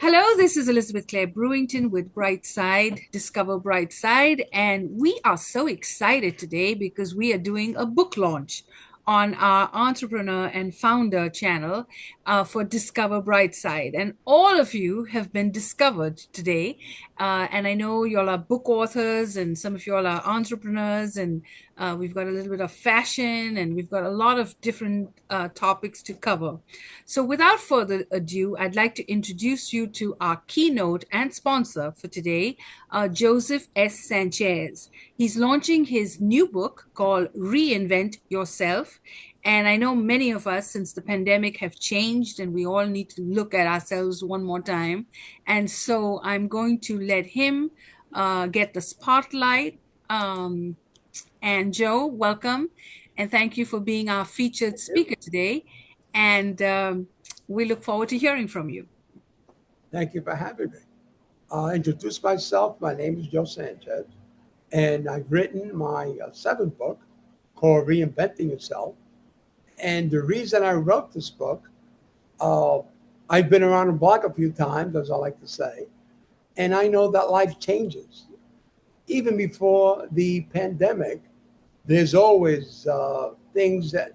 Hello, this is Elizabeth Clare Brewington with Brightside, Discover Brightside, and we are so excited today because we are doing a book launch on our entrepreneur and founder channel for Discover Brightside. And all of you have been discovered today. And I know you all are book authors, and some of you all are entrepreneurs, and we've got a little bit of fashion, and we've got a lot of different topics to cover. So, without further ado, I'd like to introduce you to our keynote and sponsor for today, Joseph S. Sanchez. He's launching his new book called Reinvent Yourself. And I know many of us, since the pandemic, have changed and we all need to look at ourselves one more time. And so I'm going to let him get the spotlight. And Joe, welcome. And thank you for being our featured Thank you. speaker today. And we look forward to hearing from you. Thank you for having me. I'll introduce myself. My name is Joe Sanchez, and I've written my seventh book called Reinventing Yourself. And the reason I wrote this book, uh, I've been around the block a few times, as I like to say, and I know that life changes. Even before the pandemic, there's always things that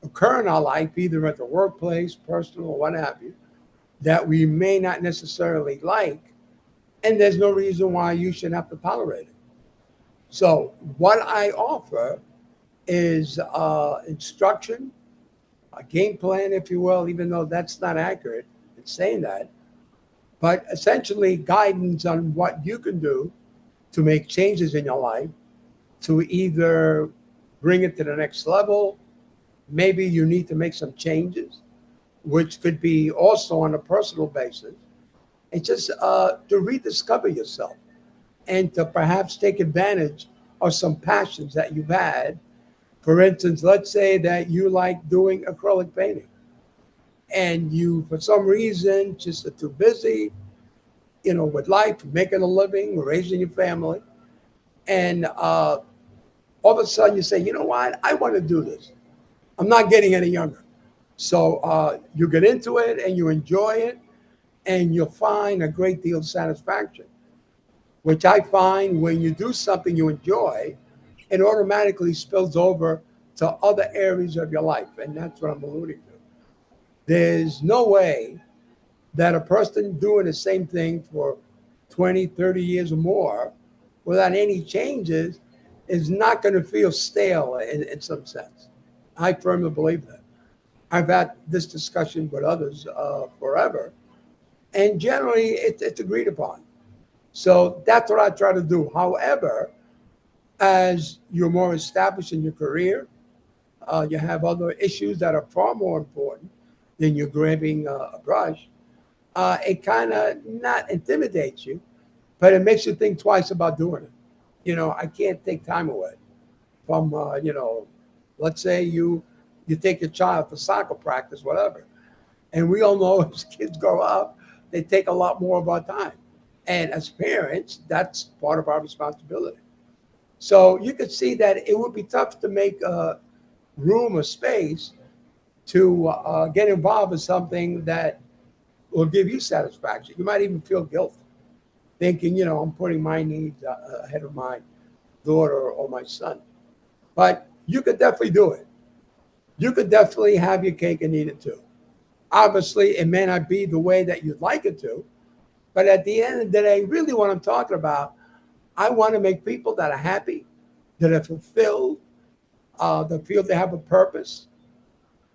occur in our life, either at the workplace, personal, or what have you, that we may not necessarily like, and there's no reason why you should have to tolerate it. So, what I offer is instruction, a game plan, if you will, even though that's not accurate in saying that, but essentially guidance on what you can do to make changes in your life to either bring it to the next level. Maybe you need to make some changes, which could be also on a personal basis, and just to rediscover yourself and to perhaps take advantage of some passions that you've had. For instance, let's say that you like doing acrylic painting and you, for some reason, just are too busy, with life, making a living, raising your family. And all of a sudden you say, you know what, I want to do this. I'm not getting any younger. So you get into it and you enjoy it, and you'll find a great deal of satisfaction, which I find when you do something you enjoy, it automatically spills over to other areas of your life. And that's what I'm alluding to. There's no way that a person doing the same thing for 20, 30 years or more without any changes is not going to feel stale in some sense. I firmly believe that. I've had this discussion with others forever, and generally it's agreed upon. So that's what I try to do. However, as you're more established in your career, you have other issues that are far more important than you grabbing a brush. It kind of not intimidates you, but it makes you think twice about doing it. I can't take time away from, let's say you take your child to soccer practice, whatever. And we all know as kids grow up, they take a lot more of our time. And as parents, that's part of our responsibility. So you could see that it would be tough to make room or space to get involved in something that will give you satisfaction. You might even feel guilt, thinking, I'm putting my needs ahead of my daughter or my son. But you could definitely do it. You could definitely have your cake and eat it too. Obviously, it may not be the way that you'd like it to, but at the end of the day, really what I'm talking about, I want to make people that are happy, that are fulfilled, that feel they have a purpose.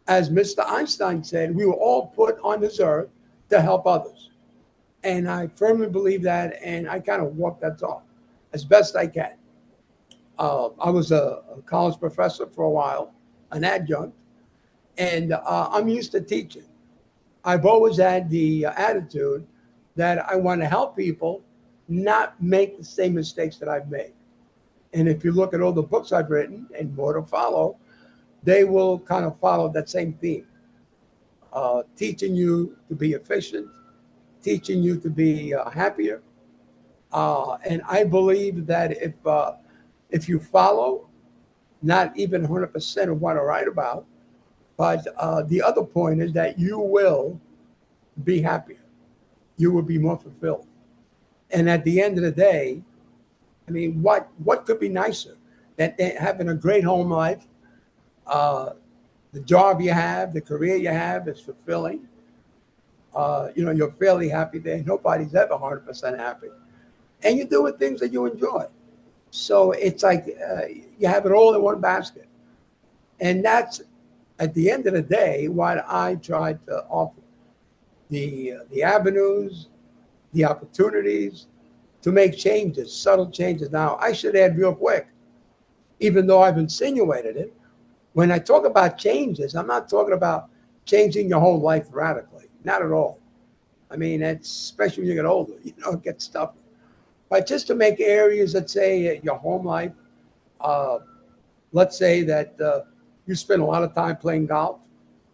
As Mr. Einstein said, we were all put on this earth to help others. And I firmly believe that, and I kind of walk that talk as best I can. I was a college professor for a while, an adjunct, and I'm used to teaching. I've always had the attitude that I want to help people not make the same mistakes that I've made. And if you look at all the books I've written and more to follow, they will kind of follow that same theme, teaching you to be efficient, teaching you to be happier. And I believe that if you follow, not even 100% of what I write about, but the other point is that you will be happier. you will be more fulfilled. And at the end of the day, I mean, what could be nicer than having a great home life? Uh, the job you have, the career you have is fulfilling. You're fairly happy there. Nobody's ever 100% happy. And you're doing things that you enjoy. So it's like you have it all in one basket. And that's, at the end of the day, what I try to offer the avenues, the opportunities to make changes, subtle changes. Now, I should add real quick, even though I've insinuated it, when I talk about changes, I'm not talking about changing your whole life radically. Not at all. I mean, it's especially when you get older, it gets tougher. But just to make areas that say your home life, uh, let's say that you spend a lot of time playing golf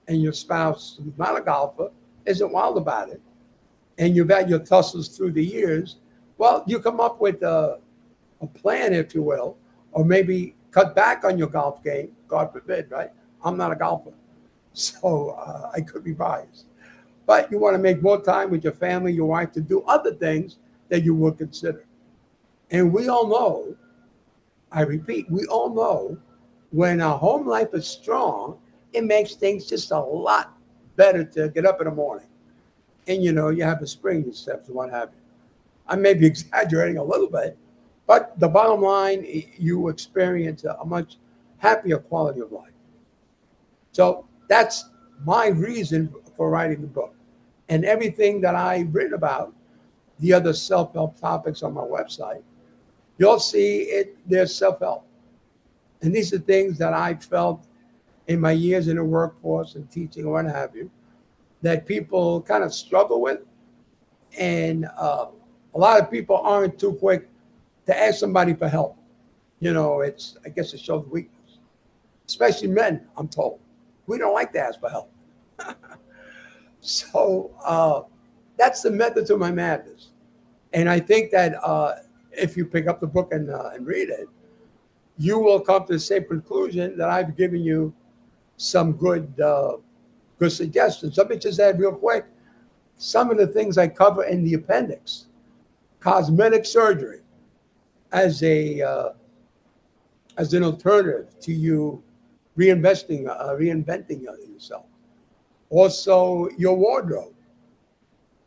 and your spouse, who's not a golfer, isn't wild about it, and you've had your tussles through the years, well, you come up with a plan, if you will, or maybe cut back on your golf game, God forbid, right? I'm not a golfer, so I could be biased. But you want to make more time with your family, your wife, to do other things that you would consider. And we all know, I repeat, we all know when our home life is strong, it makes things just a lot better to get up in the morning. And you have a spring in your steps and what have you. I may be exaggerating a little bit, but the bottom line, you experience a much happier quality of life. So that's my reason for writing the book. And everything that I've written about, the other self help topics on my website, you'll see it, there's self help. And these are things that I felt in my years in the workforce and teaching, or what have you, that people kind of struggle with. And a lot of people aren't too quick to ask somebody for help. I guess it shows weakness, especially men, I'm told. We don't like to ask for help. So that's the method to my madness. And I think that if you pick up the book and read it, you will come to the same conclusion that I've given you some good suggestions. Let me just add real quick some of the things I cover in the appendix: cosmetic surgery as an alternative to you reinventing yourself. Also, your wardrobe.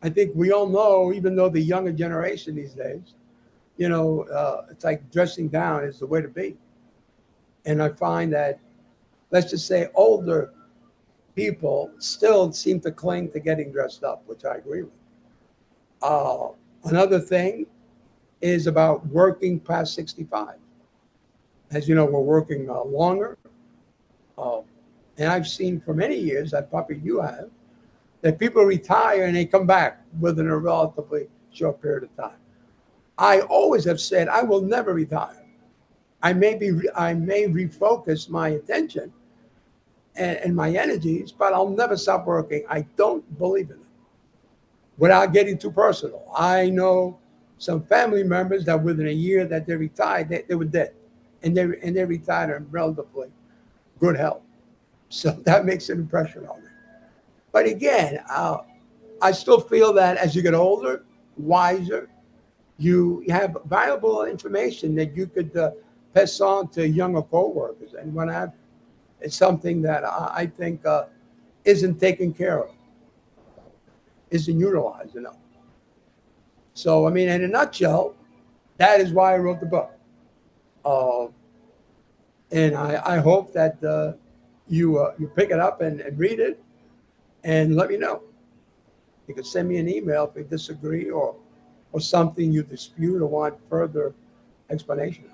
I think we all know, even though the younger generation these days, it's like dressing down is the way to be. And I find that, let's just say, older people still seem to cling to getting dressed up, which I agree with. Uh, Another thing is about working past 65. As you know, we're working longer. Uh, and I've seen for many years, that probably you have, that people retire and they come back within a relatively short period of time. I always have said I will never retire. I may refocus my attention and my energies, but I'll never stop working. I don't believe in it. Without getting too personal, I know some family members that within a year that they retired, they were dead, and they retired in relatively good health. So that makes an impression on me. But again, I still feel that as you get older, wiser, you have valuable information that you could pass on to younger co-workers and what have you. It's something that I think isn't taken care of, isn't utilized enough. So, I mean, in a nutshell, that is why I wrote the book. Uh, and I hope that you pick it up and read it and let me know. You can send me an email if you disagree or something you dispute or want further explanation.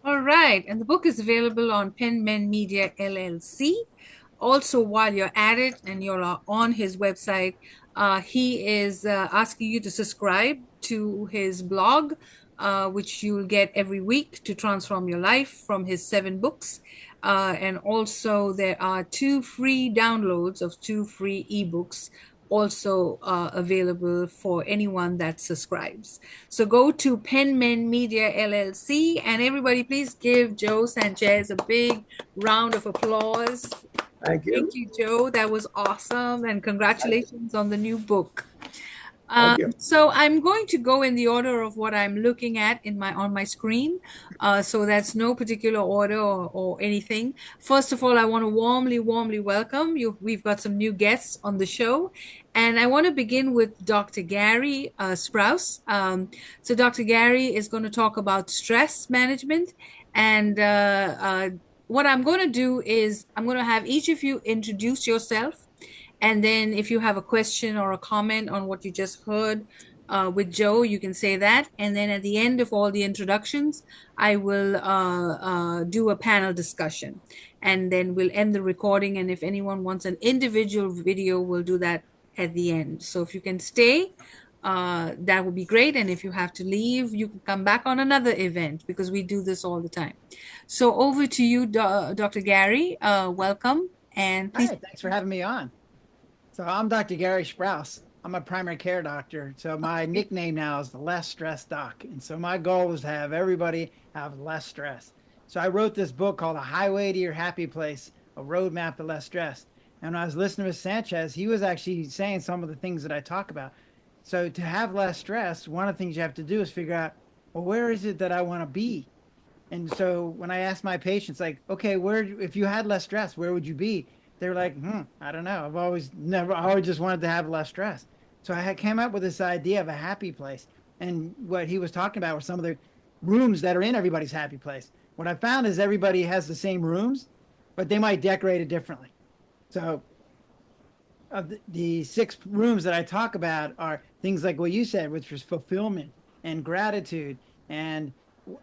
All right. And the book is available on Penman Media LLC. Also, while you're at it and you're on his website, he is asking you to subscribe to his blog, which you'll get every week to transform your life from his 7 books. And also, there are 2 free downloads of 2 free ebooks also available for anyone that subscribes. So go to Penman Media LLC, and everybody please give Joe Sanchez a big round of applause. Thank Thank you. you, Joe. That was awesome. And congratulations on the new book. Thank you. So I'm going to go in the order of what I'm looking at in my on my screen. So that's no particular order or anything. First of all, I want to warmly welcome you. We've got some new guests on the show, and I want to begin with Dr. Gary Sprouse. So Dr. Gary is going to talk about stress management, and what I'm going to do is I'm going to have each of you introduce yourself, and then if you have a question or a comment on what you just heard with Joe, you can say that. And then at the end of all the introductions, I will do a panel discussion. And then we'll end the recording. And if anyone wants an individual video, we'll do that at the end. So if you can stay, that would be great. And if you have to leave, you can come back on another event because we do this all the time. So over to you, Dr. Gary. Welcome. And please. Hi, thanks for having me on. So I'm Dr. Gary Sprouse. I'm a primary care doctor. So my nickname now is the Less Stress Doc. And so my goal was to have everybody have less stress. So I wrote this book called A Highway to Your Happy Place, a roadmap to less stress. And when I was listening to Sanchez, he was actually saying some of the things that I talk about. So to have less stress, one of the things you have to do is figure out, well, where is it that I want to be? And so when I ask my patients, like, okay, where, if you had less stress, where would you be? They're like, I don't know. I always just wanted to have less stress. So I came up with this idea of a happy place. And what he was talking about were some of the rooms that are in everybody's happy place. What I found is everybody has the same rooms, but they might decorate it differently. So the 6 rooms that I talk about are things like what you said, which was fulfillment and gratitude, and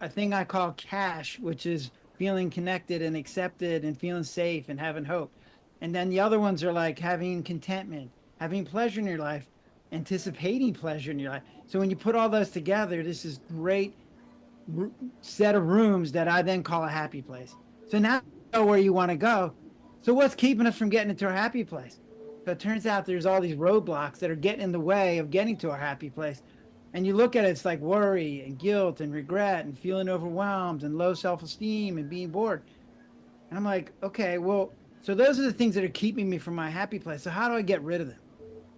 a thing I call cash, which is feeling connected and accepted and feeling safe and having hope. And then the other ones are like having contentment, having pleasure in your life, anticipating pleasure in your life. So when you put all those together, this is great set of rooms that I then call a happy place. So now you know where you want to go. So what's keeping us from getting into our happy place? So it turns out there's all these roadblocks that are getting in the way of getting to our happy place. And you look at it, it's like worry and guilt and regret and feeling overwhelmed and low self-esteem and being bored. And I'm like, okay, well, so those are the things that are keeping me from my happy place. So how do I get rid of them?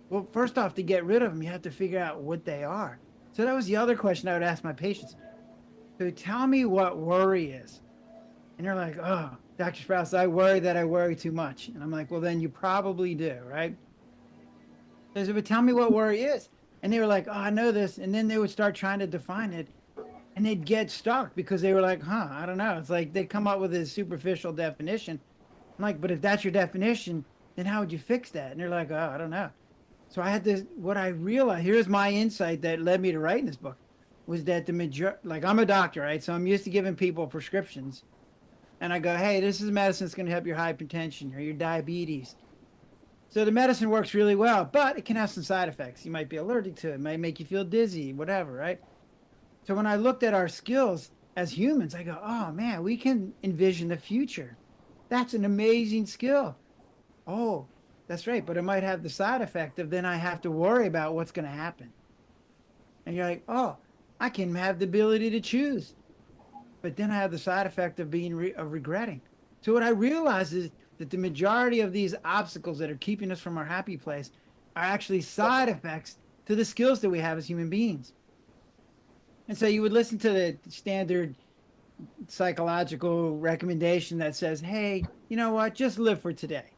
Well, first off, to get rid of them, you have to figure out what they are. So that was the other question I would ask my patients. So tell me what worry is. And they're like, oh, Dr. Sprouse, I worry that I worry too much. And I'm like, well, then you probably do, right? They said, but tell me what worry is. And they were like, oh, I know this. And then they would start trying to define it. And they'd get stuck because they were like, I don't know. It's like they come up with this superficial definition. I'm like, but if that's your definition, then how would you fix that? And they're like, oh, I don't know. So I had this, what I realized, here's my insight that led me to writing this book, was that like I'm a doctor, right? So I'm used to giving people prescriptions. And I go, hey, this is a medicine that's going to help your hypertension or your diabetes. So the medicine works really well, but it can have some side effects. You might be allergic to it. It might make you feel dizzy, whatever, right? So when I looked at our skills as humans, I go, oh man, we can envision the future. That's an amazing skill. Oh, that's right. But it might have the side effect of then I have to worry about what's going to happen. And you're like, oh, I can have the ability to choose. But then I have the side effect of being of regretting. So what I realized is that the majority of these obstacles that are keeping us from our happy place are actually side effects to the skills that we have as human beings. And so you would listen to the standard psychological recommendation that says, hey, you know what, just live for today.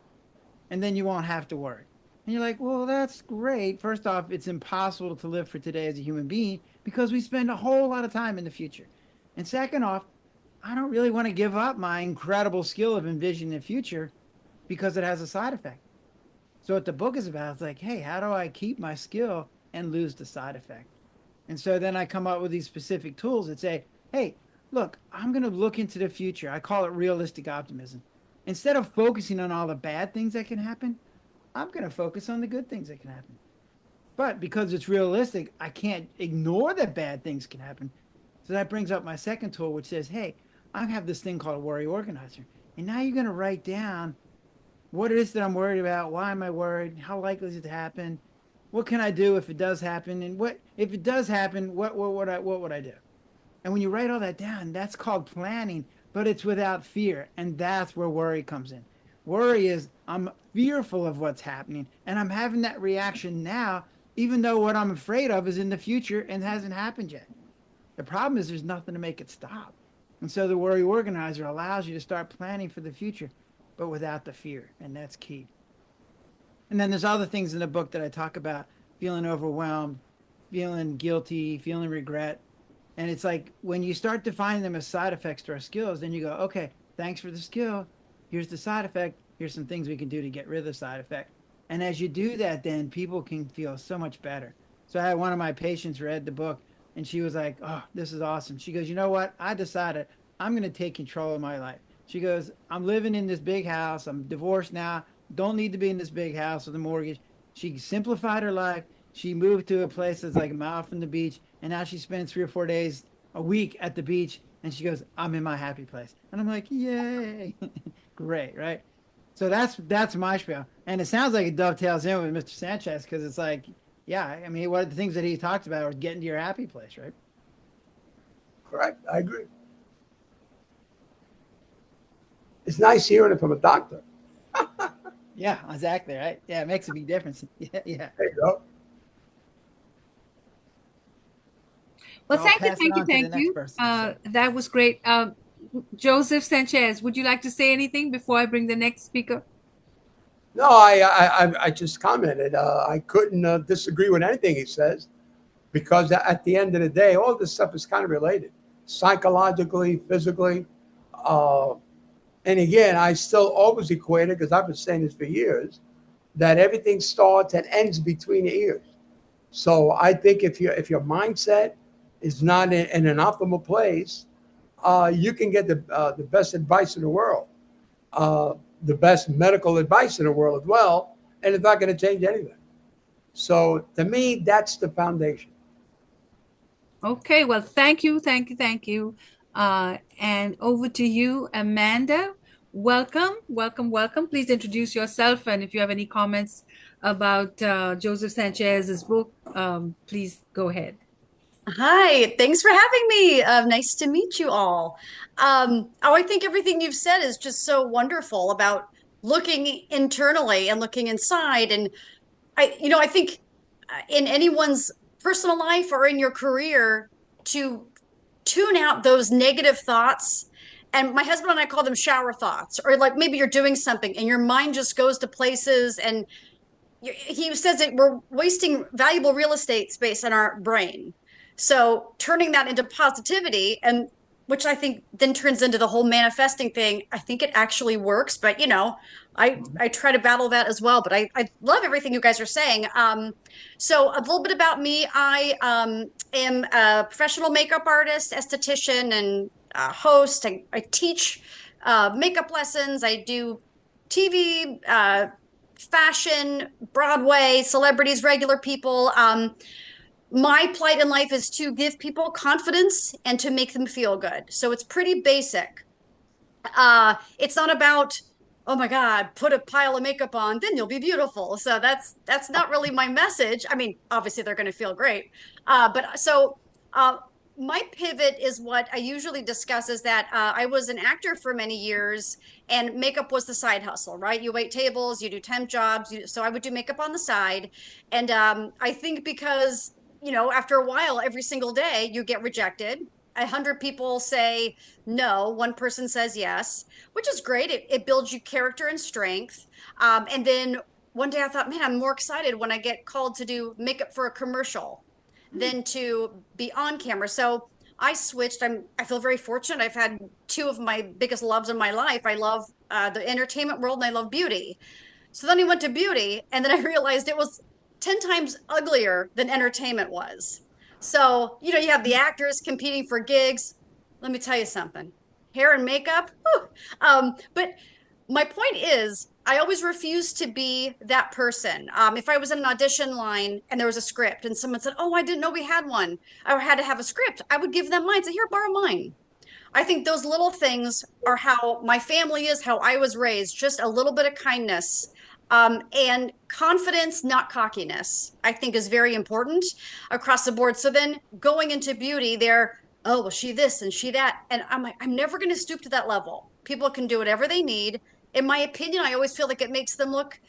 And then you won't have to worry. And you're like, well, that's great. First off, it's impossible to live for today as a human being because we spend a whole lot of time in the future. And second off, I don't really want to give up my incredible skill of envisioning the future because it has a side effect. So what the book is about is like, hey, how do I keep my skill and lose the side effect? And so then I come up with these specific tools that say, hey, look, I'm going to look into the future. I call it realistic optimism. Instead of focusing on all the bad things that can happen, I'm going to focus on the good things that can happen. But because it's realistic, I can't ignore that bad things can happen. So that brings up my second tool, which says, hey, I have this thing called a worry organizer. And now you're going to write down what it is that I'm worried about. Why am I worried? How likely is it to happen? What can I do if it does happen? And what if it does happen, what would I do? And when you write all that down, that's called planning, but it's without fear. And that's where worry comes in. Worry is I'm fearful of what's happening, and I'm having that reaction now, even though what I'm afraid of is in the future and hasn't happened yet. The problem is there's nothing to make it stop. And so the worry organizer allows you to start planning for the future, but without the fear. And that's key. And then there's other things in the book that I talk about feeling overwhelmed, feeling guilty, feeling regret. And it's like when you start defining them as side effects to our skills, then you go, okay, thanks for the skill. Here's the side effect. Here's some things we can do to get rid of the side effect. And as you do that, then people can feel so much better. So I had one of my patients read the book and she was like, oh, this is awesome. She goes, you know what? I decided I'm going to take control of my life. She goes, I'm living in this big house. I'm divorced now. Don't need to be in this big house with a mortgage. She simplified her life. She moved to a place that's like a mile from the beach. And now she spends 3 or 4 days a week at the beach. And she goes, I'm in my happy place. And I'm like, yay. Great, right? So that's my spiel. And it sounds like it dovetails in with Mr. Sanchez because it's like, yeah, I mean, one of the things that he talked about was getting to your happy place, right? Correct. I agree. It's nice hearing it from a doctor. Yeah, exactly, right? Yeah, it makes a big difference. Yeah, yeah. There you go. Well, So I'll thank you, pass it thank you, on to the thank next you. person. That was great. Joseph Sanchez, would you like to say anything before I bring the next speaker? No, I just commented. I couldn't disagree with anything he says because at the end of the day, all this stuff is kind of related, psychologically, physically. Uh, and again, I still always equate it because I've been saying this for years that everything starts and ends between the ears. So I think if your mindset is not in an optimal place, you can get the best advice in the world, uh, the best medical advice in the world as well, and it's not going to change anything. So to me, that's the foundation. Okay, well, thank you, thank you, thank you. And over to you, Amanda. Welcome, welcome, welcome. Please introduce yourself, and if you have any comments about Joseph Sanchez's book, please go ahead. Hi, thanks for having me. Nice to meet you all. I think everything you've said is just so wonderful about looking internally and looking inside. And I think in anyone's personal life or in your career to tune out those negative thoughts. And my husband and I call them shower thoughts, or like maybe you're doing something and your mind just goes to places and he says that we're wasting valuable real estate space in our brain. So turning that into positivity, and which I think then turns into the whole manifesting thing. I think it actually works, but I try to battle that as well. But I love everything you guys are saying. So a little bit about me. I am a professional makeup artist, esthetician, and host. I teach makeup lessons. I do TV, fashion, Broadway, celebrities, regular people. My plight in life is to give people confidence and to make them feel good. So it's pretty basic. It's not about, oh my God, put a pile of makeup on, then you'll be beautiful. So that's not really my message. I mean, obviously they're going to feel great. But so my pivot is what I usually discuss is that I was an actor for many years and makeup was the side hustle, right? You wait tables, you do temp jobs. So I would do makeup on the side. And I think because, after a while, every single day you get rejected. 100 people say no, one person says yes, which is great. It builds you character and strength. And then one day I thought, man, I'm more excited when I get called to do makeup for a commercial than to be on camera. So I switched. I feel very fortunate. I've had two of my biggest loves in my life. I love the entertainment world and I love beauty. So then I went to beauty and then I realized it was 10 times uglier than entertainment was. So, you have the actors competing for gigs. Let me tell you something. Hair and makeup. Whew. But my point is, I always refuse to be that person. If I was in an audition line and there was a script and someone said, "Oh, I didn't know we had one," or had to have a script, I would give them mine. Say, "Here, borrow mine." I think those little things are how my family is, how I was raised. Just a little bit of kindness. And confidence, not cockiness, I think is very important across the board. So then going into beauty, oh, well, she this and she that. And I'm like, I'm never going to stoop to that level. People can do whatever they need. in my opinion, I always feel like it makes them look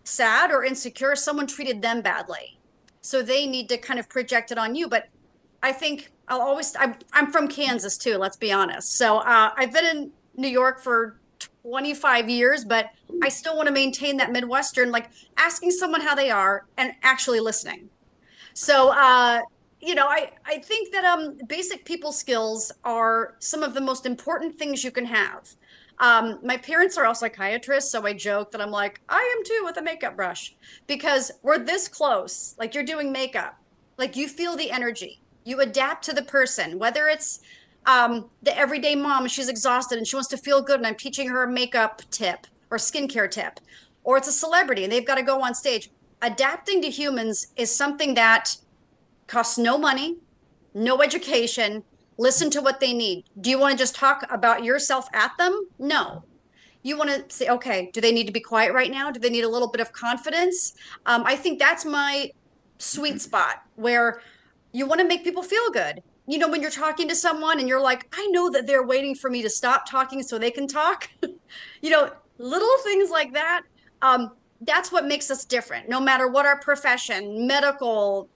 sad or insecure. Someone treated them badly. So they need to kind of project it on you. But I think I'm from Kansas too, let's be honest. So I've been in New York for 25 years, but I still want to maintain that Midwestern, like asking someone how they are and actually listening. So, I think that basic people skills are some of the most important things you can have. My parents are all psychiatrists, so I joke that I'm like, I am too with a makeup brush because we're this close. Like you're doing makeup, like you feel the energy, you adapt to the person, whether it's the everyday mom, she's exhausted and she wants to feel good, and I'm teaching her a makeup tip or skincare tip, or it's a celebrity and they've got to go on stage. Adapting to humans is something that costs no money, no education. Listen to what they need. Do you want to just talk about yourself at them? No. You want to say, okay, do they need to be quiet right now? Do they need a little bit of confidence? I think that's my sweet spot where you want to make people feel good. You know, when you're talking to someone and you're like, I know that they're waiting for me to stop talking so they can talk. Little things like that. That's what makes us different, no matter what our profession, medical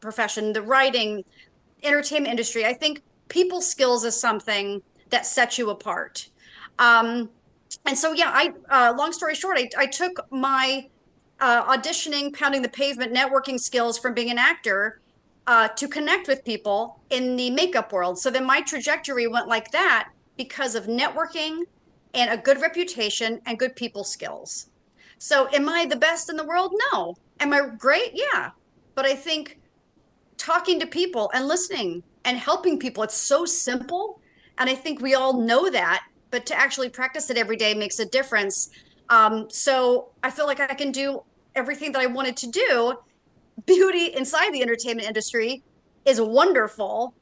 profession, the writing, entertainment industry. I think people skills is something that sets you apart. And so, yeah, long story short, I took my auditioning, pounding the pavement, networking skills from being an actor to connect with people in the makeup world. So then my trajectory went like that because of networking and a good reputation and good people skills. So am I the best in the world? No. Am I great? Yeah. But I think talking to people and listening and helping people, it's so simple. And I think we all know that, but to actually practice it every day makes a difference. So I feel like I can do everything that I wanted to do. Beauty inside the entertainment industry is wonderful.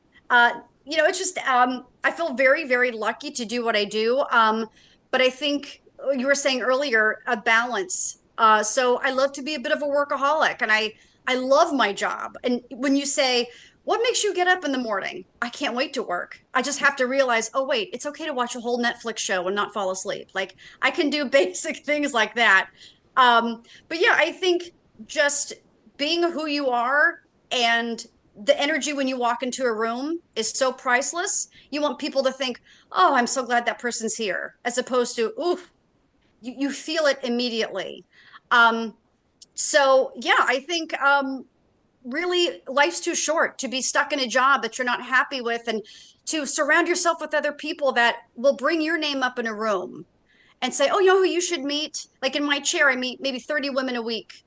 It's just I feel very, very lucky to do what I do. But I think you were saying earlier a balance. So I love to be a bit of a workaholic, and I love my job. And when you say, what makes you get up in the morning? I can't wait to work. I just have to realize, oh, wait, it's okay to watch a whole Netflix show and not fall asleep. Like I can do basic things like that. But yeah, I think just being who you are and the energy when you walk into a room is so priceless. You want people to think, oh, I'm so glad that person's here, as opposed to, ooh, you feel it immediately. So yeah, I think really life's too short to be stuck in a job that you're not happy with, and to surround yourself with other people that will bring your name up in a room and say, oh, you know who you should meet? Like in my chair, I meet maybe 30 women a week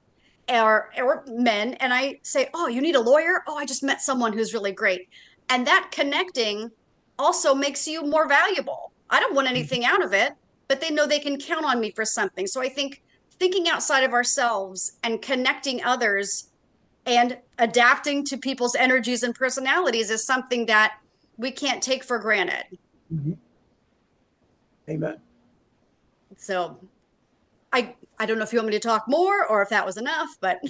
or men. And I say, oh, you need a lawyer? Oh, I just met someone who's really great. And that connecting also makes you more valuable. I don't want anything out of it, but they know they can count on me for something. So I think thinking outside of ourselves and connecting others and adapting to people's energies and personalities is something that we can't take for granted. Mm-hmm. Amen. So I don't know if you want me to talk more or if that was enough, but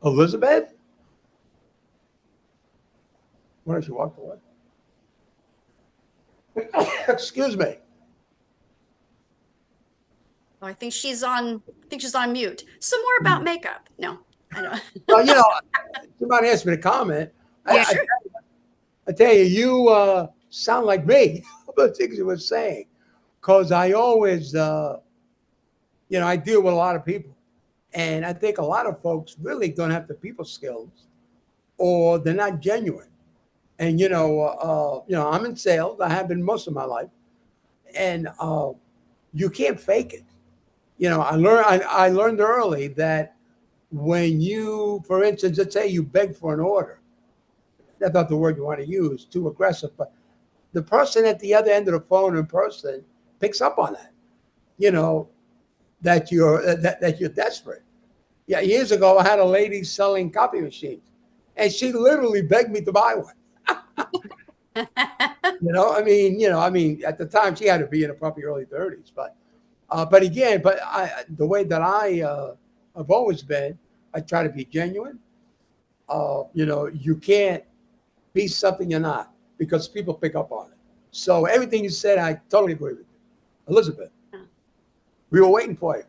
Elizabeth? Where she walked away? Excuse me. I think she's on mute. Some more about makeup. No, I don't. Well, somebody asked me to comment. Yeah, sure. I tell you, you sound like me. The things you were saying, because I always, I deal with a lot of people, and I think a lot of folks really don't have the people skills, or they're not genuine. And I'm in sales. I have been most of my life, and you can't fake it. I learned early that when you, for instance, let's say you beg for an order, that's not the word you want to use, too aggressive, but the person at the other end of the phone in person picks up on that, that you're desperate. Yeah, years ago, I had a lady selling copy machines, and she literally begged me to buy one. At the time, she had to be in probably early 30s, but the way that I've always been, I try to be genuine. You can't be something you're not. because people pick up on it. So everything you said, I totally agree with you. Elizabeth, we were waiting for you.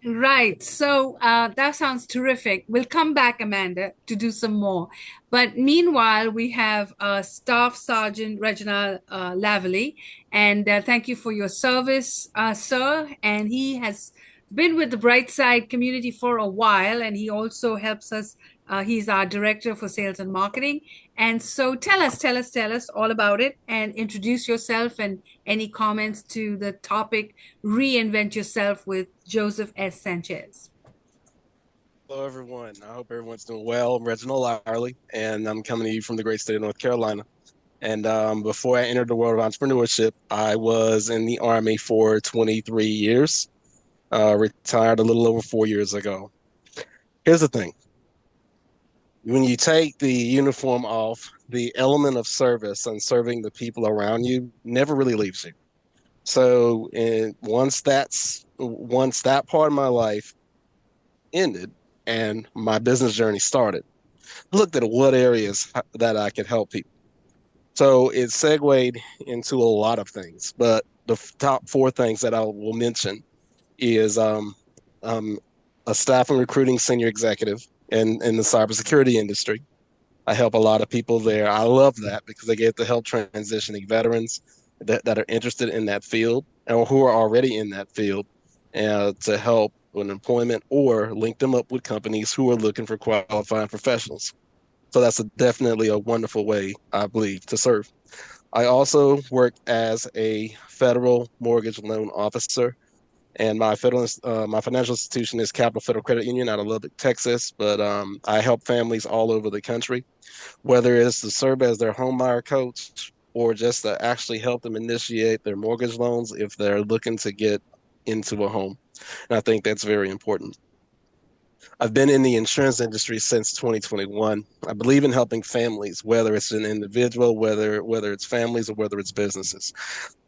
Right. So that sounds terrific. We'll come back, Amanda, to do some more. But meanwhile, we have Staff Sergeant Reginald Lyerly. And thank you for your service, sir. And he has been with the Brightside community for a while. And he also helps us. He's our director for sales and marketing. And so tell us all about it and introduce yourself and any comments to the topic, Reinvent Yourself with Joseph S. Sanchez. Hello, everyone. I hope everyone's doing well. I'm Reginal Lyerly, and I'm coming to you from the great state of North Carolina. And before I entered the world of entrepreneurship, I was in the Army for 23 years, retired a little over 4 years ago. Here's the thing. When you take the uniform off, the element of service and serving the people around you never really leaves you. So once that part of my life ended and my business journey started, I looked at what areas that I could help people. So it segued into a lot of things, but the top 4 things that I will mention is a staff and recruiting senior executive in the cybersecurity industry. I help a lot of people there. I love that because I get to help transitioning veterans that are interested in that field or who are already in that field to help with employment or link them up with companies who are looking for qualified professionals. So that's definitely a wonderful way, I believe, to serve. I also work as a federal mortgage loan officer, and my financial institution is Capital Federal Credit Union out of Lubbock, Texas. But I help families all over the country, whether it's to serve as their home buyer coach or just to actually help them initiate their mortgage loans if they're looking to get into a home. And I think that's very important. I've been in the insurance industry since 2021. I believe in helping families, whether it's an individual, whether it's families, or whether it's businesses.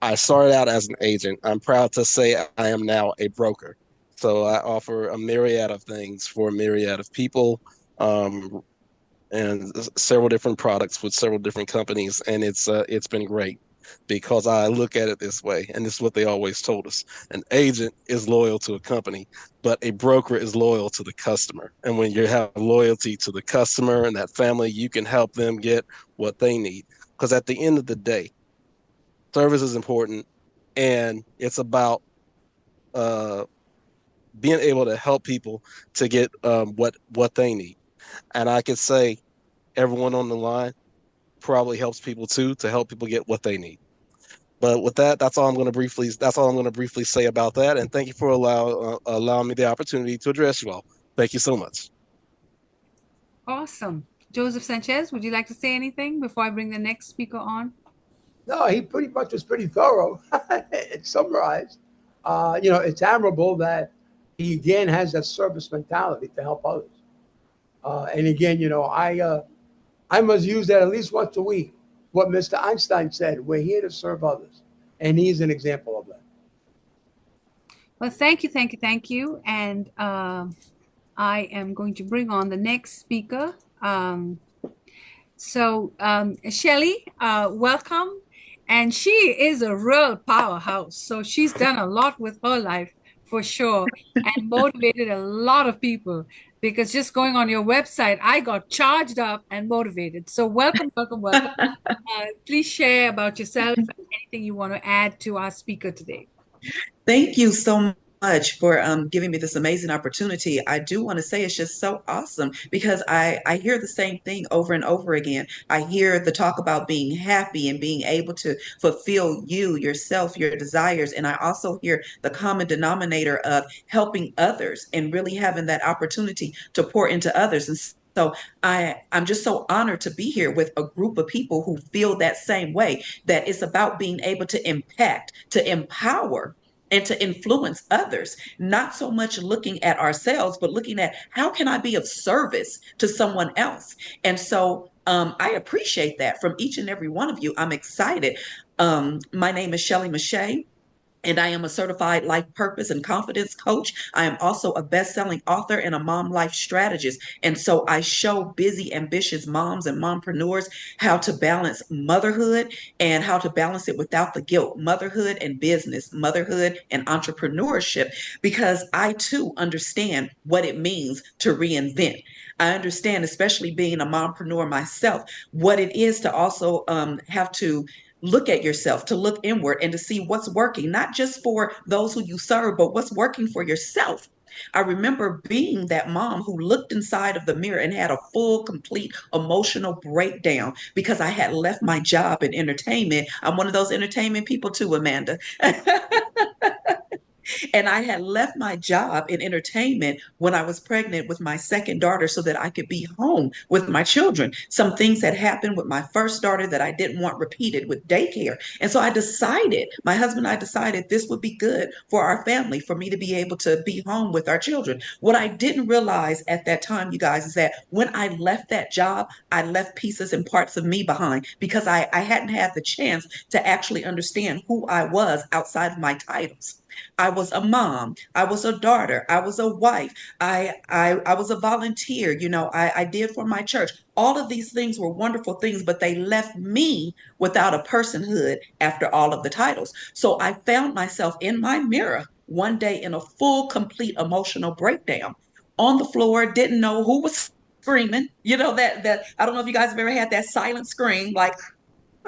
I started out as an agent. I'm proud to say I am now a broker. So I offer a myriad of things for a myriad of people, and several different products with several different companies, and it's been great because I look at it this way, and this is what they always told us. An agent is loyal to a company, but a broker is loyal to the customer. And when you have loyalty to the customer and that family, you can help them get what they need. Because at the end of the day, service is important, and it's about being able to help people to get what they need. And I could say everyone on the line probably helps people too, to help people get what they need. But with that, that's all I'm going to briefly say about that. And thank you for allowing me the opportunity to address you all. Thank you so much. Awesome. Joseph Sanchez, would you like to say anything before I bring the next speaker on? No, he pretty much was pretty thorough. It summarized. It's admirable that he again has that service mentality to help others. And again, I must use that at least once a week. What Mr. Einstein said, we're here to serve others. And he's an example of that. Well, thank you. And I am going to bring on the next speaker. Shelley, welcome. And she is a real powerhouse. So she's done a lot with her life for sure and motivated a lot of people, because just going on your website, I got charged up and motivated. So welcome. Please share about yourself and anything you want to add to our speaker today. Thank you so much for giving me this amazing opportunity. I do want to say it's just so awesome because I hear the same thing over and over again. I hear the talk about being happy and being able to fulfill yourself, your desires. And I also hear the common denominator of helping others and really having that opportunity to pour into others. And so I'm just so honored to be here with a group of people who feel that same way, that it's about being able to impact, to empower, and to influence others, not so much looking at ourselves, but looking at how can I be of service to someone else? And so I appreciate that from each and every one of you. I'm excited. My name is Shelley Meche'tte. And I am a certified life purpose and confidence coach. I am also a best-selling author and a mom life strategist. And so I show busy, ambitious moms and mompreneurs how to balance motherhood and how to balance it without the guilt, motherhood and business, motherhood and entrepreneurship, because I too understand what it means to reinvent. I understand, especially being a mompreneur myself, what it is to also have to look at yourself, to look inward and to see what's working, not just for those who you serve, but what's working for yourself. I remember being that mom who looked inside of the mirror and had a full, complete emotional breakdown because I had left my job in entertainment. I'm one of those entertainment people too, Amanda. And I had left my job in entertainment when I was pregnant with my second daughter so that I could be home with my children. Some things had happened with my first daughter that I didn't want repeated with daycare. And so I decided, my husband and I decided this would be good for our family, for me to be able to be home with our children. What I didn't realize at that time, you guys, is that when I left that job, I left pieces and parts of me behind because I hadn't had the chance to actually understand who I was outside of my titles. I was a mom. I was a daughter. I was a wife. I was a volunteer. I did for my church. All of these things were wonderful things, but they left me without a personhood after all of the titles. So I found myself in my mirror one day in a full, complete emotional breakdown on the floor, didn't know who was screaming. That I don't know if you guys have ever had that silent scream, like,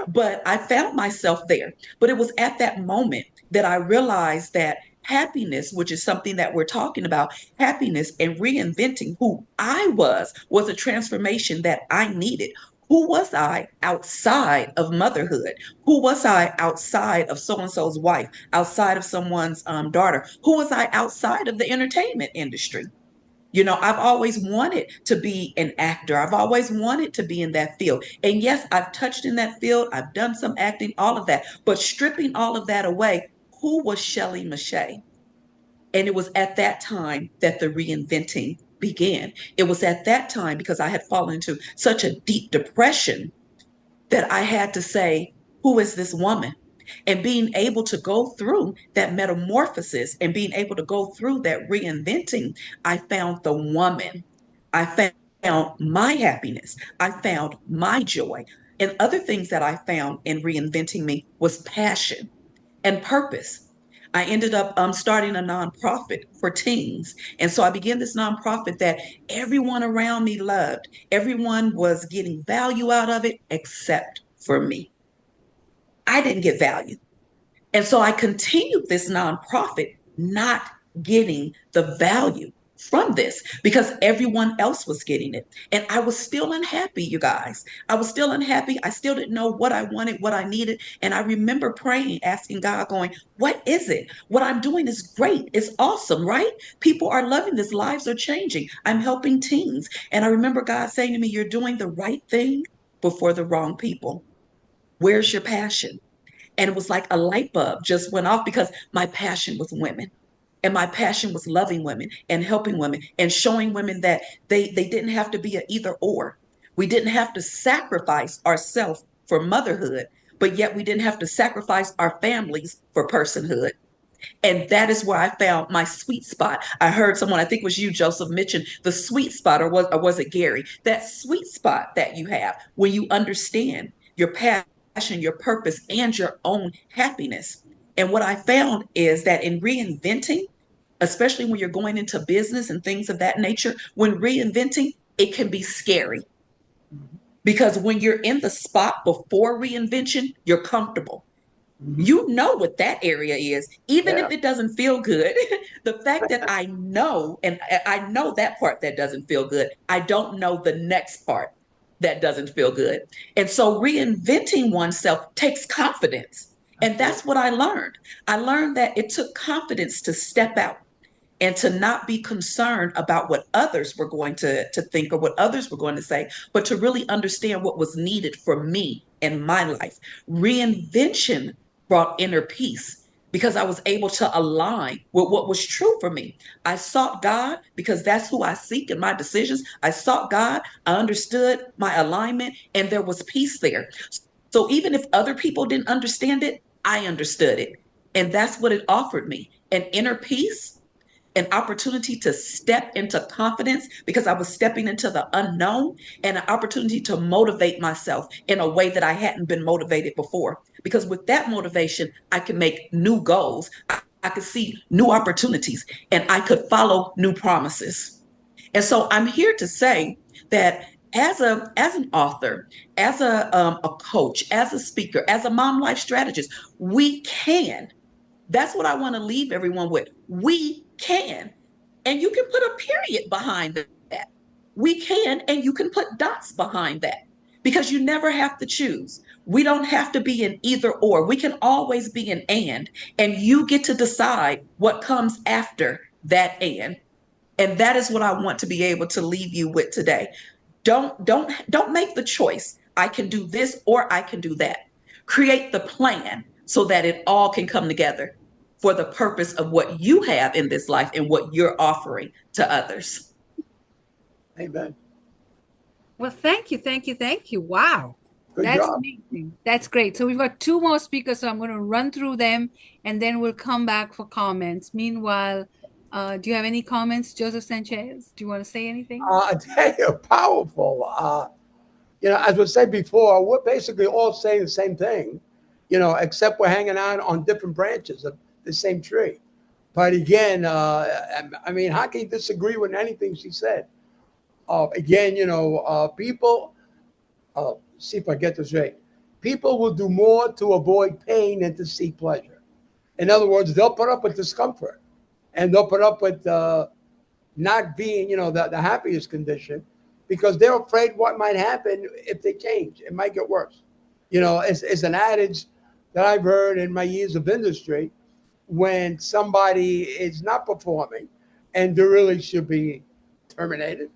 but I found myself there. But it was at that moment that I realized that happiness, which is something that we're talking about, happiness and reinventing who I was a transformation that I needed. Who was I outside of motherhood? Who was I outside of so and so's wife, outside of someone's daughter? Who was I outside of the entertainment industry? I've always wanted to be an actor. I've always wanted to be in that field. And yes, I've touched in that field. I've done some acting, all of that. But stripping all of that away, who was Shelley Meche'tte? And it was at that time that the reinventing began. It was at that time because I had fallen into such a deep depression that I had to say, who is this woman? And being able to go through that metamorphosis and being able to go through that reinventing, I found the woman. I found my happiness. I found my joy. And other things that I found in reinventing me was passion and purpose. I ended up starting a nonprofit for teens. And so I began this nonprofit that everyone around me loved. Everyone was getting value out of it except for me. I didn't get value. And so I continued this nonprofit, not getting the value from this because everyone else was getting it. And I was still unhappy, you guys. I was still unhappy. I still didn't know what I wanted, what I needed. And I remember praying, asking God, going, what is it? What I'm doing is great. It's awesome, right? People are loving this. Lives are changing. I'm helping teens. And I remember God saying to me, you're doing the right thing before the wrong people. Where's your passion? And it was like a light bulb just went off because my passion was women. And my passion was loving women and helping women and showing women that they didn't have to be an either or. We didn't have to sacrifice ourselves for motherhood, but yet we didn't have to sacrifice our families for personhood. And that is where I found my sweet spot. I heard someone, I think it was you, Joseph, mention the sweet spot, or was it Gary? That sweet spot that you have when you understand your passion, your purpose, and your own happiness. And what I found is that in reinventing, especially when you're going into business and things of that nature, when reinventing, it can be scary because when you're in the spot before reinvention, you're comfortable. You know what that area is, even Yeah. if it doesn't feel good. The fact that I know, and I know that part that doesn't feel good, I don't know the next part that doesn't feel good. And so reinventing oneself takes confidence. And that's what I learned. I learned that it took confidence to step out and to not be concerned about what others were going to think or what others were going to say, but to really understand what was needed for me in my life. Reinvention brought inner peace because I was able to align with what was true for me. I sought God because that's who I seek in my decisions. I sought God, I understood my alignment, and there was peace there. So even if other people didn't understand it, I understood it. And that's what it offered me, an inner peace, an opportunity to step into confidence because I was stepping into the unknown, and an opportunity to motivate myself in a way that I hadn't been motivated before. Because with that motivation, I could make new goals. I could see new opportunities, and I could follow new promises. And so I'm here to say that as an author, as a coach, as a speaker, as a mom life strategist, we can. That's what I want to leave everyone with. We can. And you can put a period behind that. We can, and you can put dots behind that because you never have to choose. We don't have to be an either or. We can always be an and you get to decide what comes after that and. And that is what I want to be able to leave you with today. Don't make the choice. I can do this or I can do that. Create the plan so that it all can come together for the purpose of what you have in this life and what you're offering to others. Amen. Well, thank you, thank you, thank you. Wow. Good That's job. amazing. That's great. So we've got two more speakers, so I'm going to run through them and then we'll come back for comments. Meanwhile, do you have any comments, Joseph Sanchez? Do you want to say anything? I tell you, powerful. As was said before, we're basically all saying the same thing, except we're hanging out on different branches of the same tree. But again, I mean, how can you disagree with anything she said? Again, people, see if I get this right. People will do more to avoid pain than to seek pleasure. In other words, they'll put up with discomfort and they'll put up with not being, the happiest condition because they're afraid what might happen if they change. It might get worse. It's an adage that I've heard in my years of industry when somebody is not performing and they really should be terminated.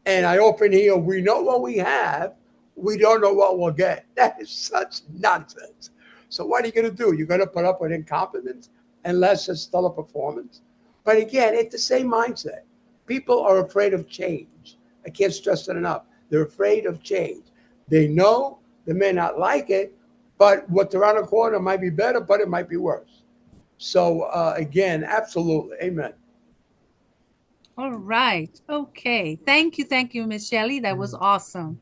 And I often hear, we know what we have, we don't know what we'll get. That is such nonsense. So what are you going to do? You're going to put up with incompetence unless it's still a performance. But again, it's the same mindset. People are afraid of change. I can't stress it enough. They're afraid of change. They know they may not like it, but what's around the corner might be better, but it might be worse. So again, absolutely. Amen. All right. Okay. Thank you, Miss Shelley. That was awesome.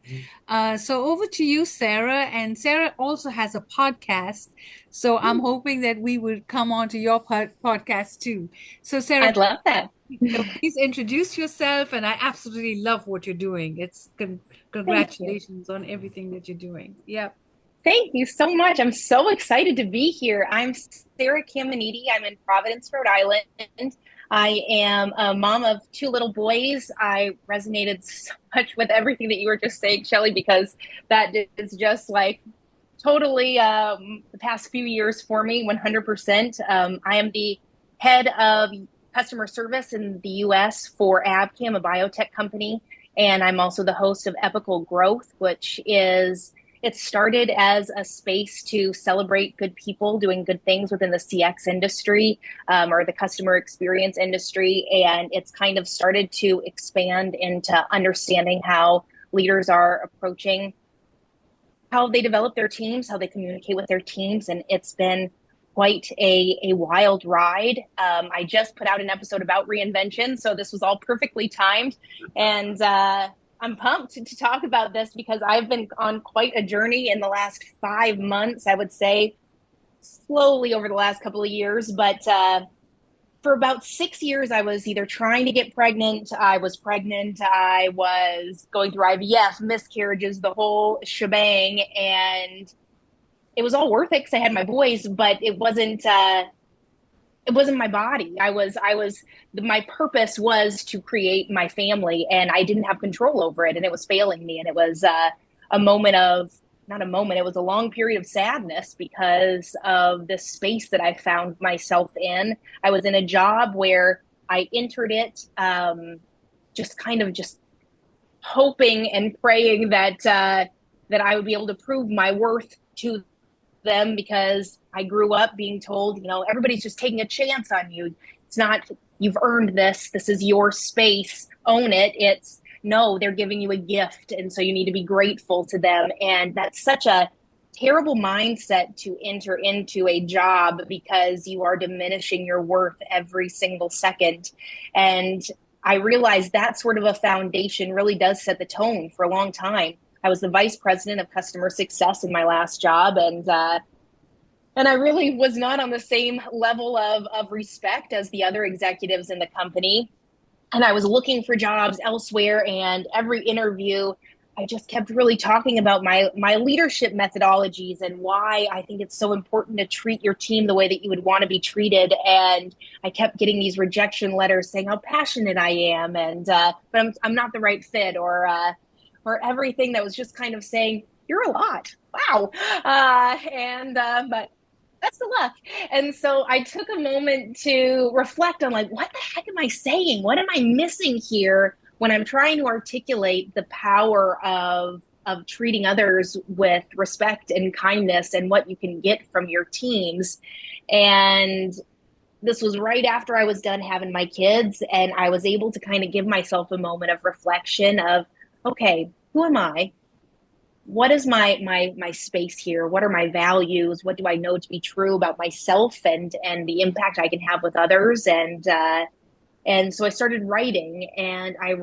So over to you, Sarah. And Sarah also has a podcast. So I'm hoping that we would come on to your podcast too. So Sarah, I'd love that. please introduce yourself. And I absolutely love what you're doing. It's congratulations on everything that you're doing. Yep. Thank you so much. I'm so excited to be here. I'm Sarah Caminiti. I'm in Providence, Rhode Island. I am a mom of two little boys. I resonated so much with everything that you were just saying, Shelley, because that is just like totally the past few years for me, 100%. I am the head of customer service in the US for Abcam, a biotech company. And I'm also the host of Epochal Growth, which is it started as a space to celebrate good people doing good things within the CX industry or the customer experience industry. And it's kind of started to expand into understanding how leaders are approaching how they develop their teams, how they communicate with their teams. And it's been quite a wild ride. I just put out an episode about reinvention, so this was all perfectly timed. And I'm pumped to talk about this because I've been on quite a journey in the last 5 months, I would say, slowly over the last couple of years. But for about 6 years, I was either trying to get pregnant, I was going through IVF, miscarriages, the whole shebang. And it was all worth it because I had my boys, but it wasn't my body. My purpose was to create my family and I didn't have control over it and it was failing me. And it was it was a long period of sadness because of the space that I found myself in. I was in a job where I entered it, just hoping and praying that I would be able to prove my worth to them because I grew up being told, everybody's just taking a chance on you. It's not, you've earned this. This is your space. Own it. No, they're giving you a gift. And so you need to be grateful to them. And that's such a terrible mindset to enter into a job because you are diminishing your worth every single second. And I realized that sort of a foundation really does set the tone for a long time. I was the vice president of customer success in my last job, and I really was not on the same level of respect as the other executives in the company. And I was looking for jobs elsewhere, and every interview, I just kept really talking about my leadership methodologies and why I think it's so important to treat your team the way that you would want to be treated. And I kept getting these rejection letters saying how passionate I am, and but I'm not the right fit, or everything that was just kind of saying you're a lot. Wow. But best of luck. And so I took a moment to reflect on, like, what the heck am I saying? What am I missing here when I'm trying to articulate the power of treating others with respect and kindness and what you can get from your teams? And this was right after I was done having my kids, and I was able to kind of give myself a moment of reflection of, okay, who am I? What is my space here? What are my values? What do I know to be true about myself and the impact I can have with others? And so I started writing, and I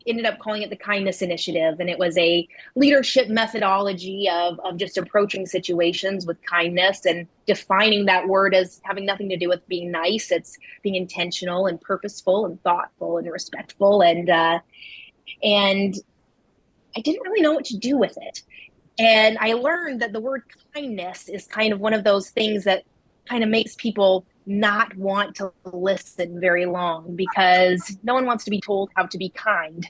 ended up calling it the Kindness Initiative. And it was a leadership methodology of just approaching situations with kindness and defining that word as having nothing to do with being nice. It's being intentional and purposeful and thoughtful and respectful. And I didn't really know what to do with it. And I learned that the word kindness is kind of one of those things that kind of makes people not want to listen very long, because no one wants to be told how to be kind.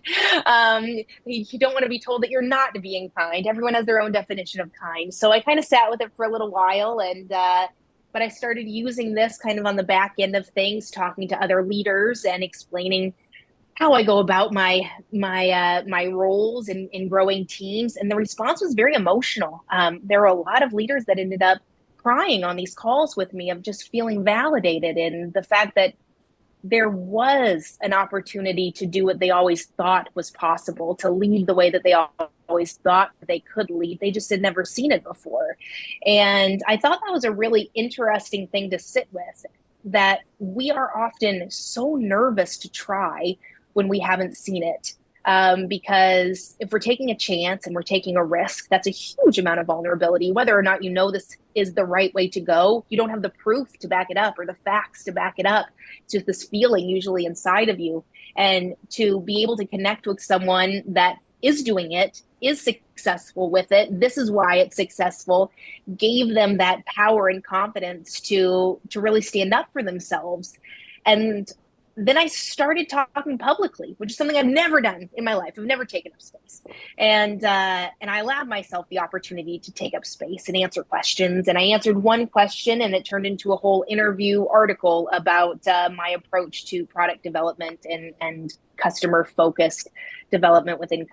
You don't want to be told that you're not being kind. Everyone has their own definition of kind. So I kind of sat with it for a little while, but I started using this kind of on the back end of things, talking to other leaders and explaining how I go about my roles in growing teams. And the response was very emotional. There were a lot of leaders that ended up crying on these calls with me, of just feeling validated in the fact that there was an opportunity to do what they always thought was possible, to lead the way that they always thought they could lead. They just had never seen it before. And I thought that was a really interesting thing to sit with, that we are often so nervous to try when we haven't seen it. Because if we're taking a chance and we're taking a risk, that's a huge amount of vulnerability. Whether or not you know this is the right way to go, you don't have the proof to back it up or the facts to back it up. It's just this feeling usually inside of you. And to be able to connect with someone that is doing it, is successful with it, this is why it's successful, gave them that power and confidence to really stand up for themselves. And then I started talking publicly, which is something I've never done in my life. I've never taken up space. And I allowed myself the opportunity to take up space and answer questions. And I answered one question, and it turned into a whole interview article about my approach to product development and customer-focused development within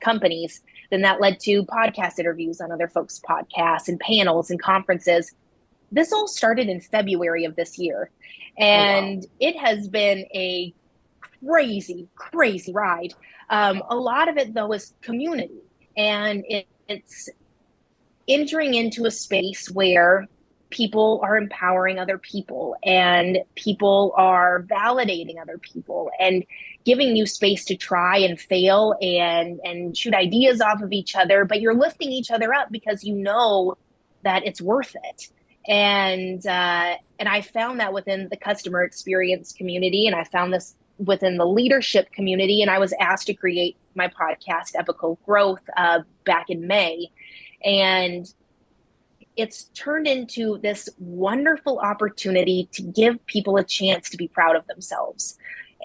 companies. Then that led to podcast interviews on other folks' podcasts and panels and conferences. This all started in February of this year. And It has been a crazy, crazy ride. A lot of it, though, is community. And it's entering into a space where people are empowering other people, and people are validating other people and giving you space to try and fail and shoot ideas off of each other. But you're lifting each other up because you know that it's worth it. And I found that within the customer experience community, and I found this within the leadership community. And I was asked to create my podcast, Epochal Growth, back in May. And it's turned into this wonderful opportunity to give people a chance to be proud of themselves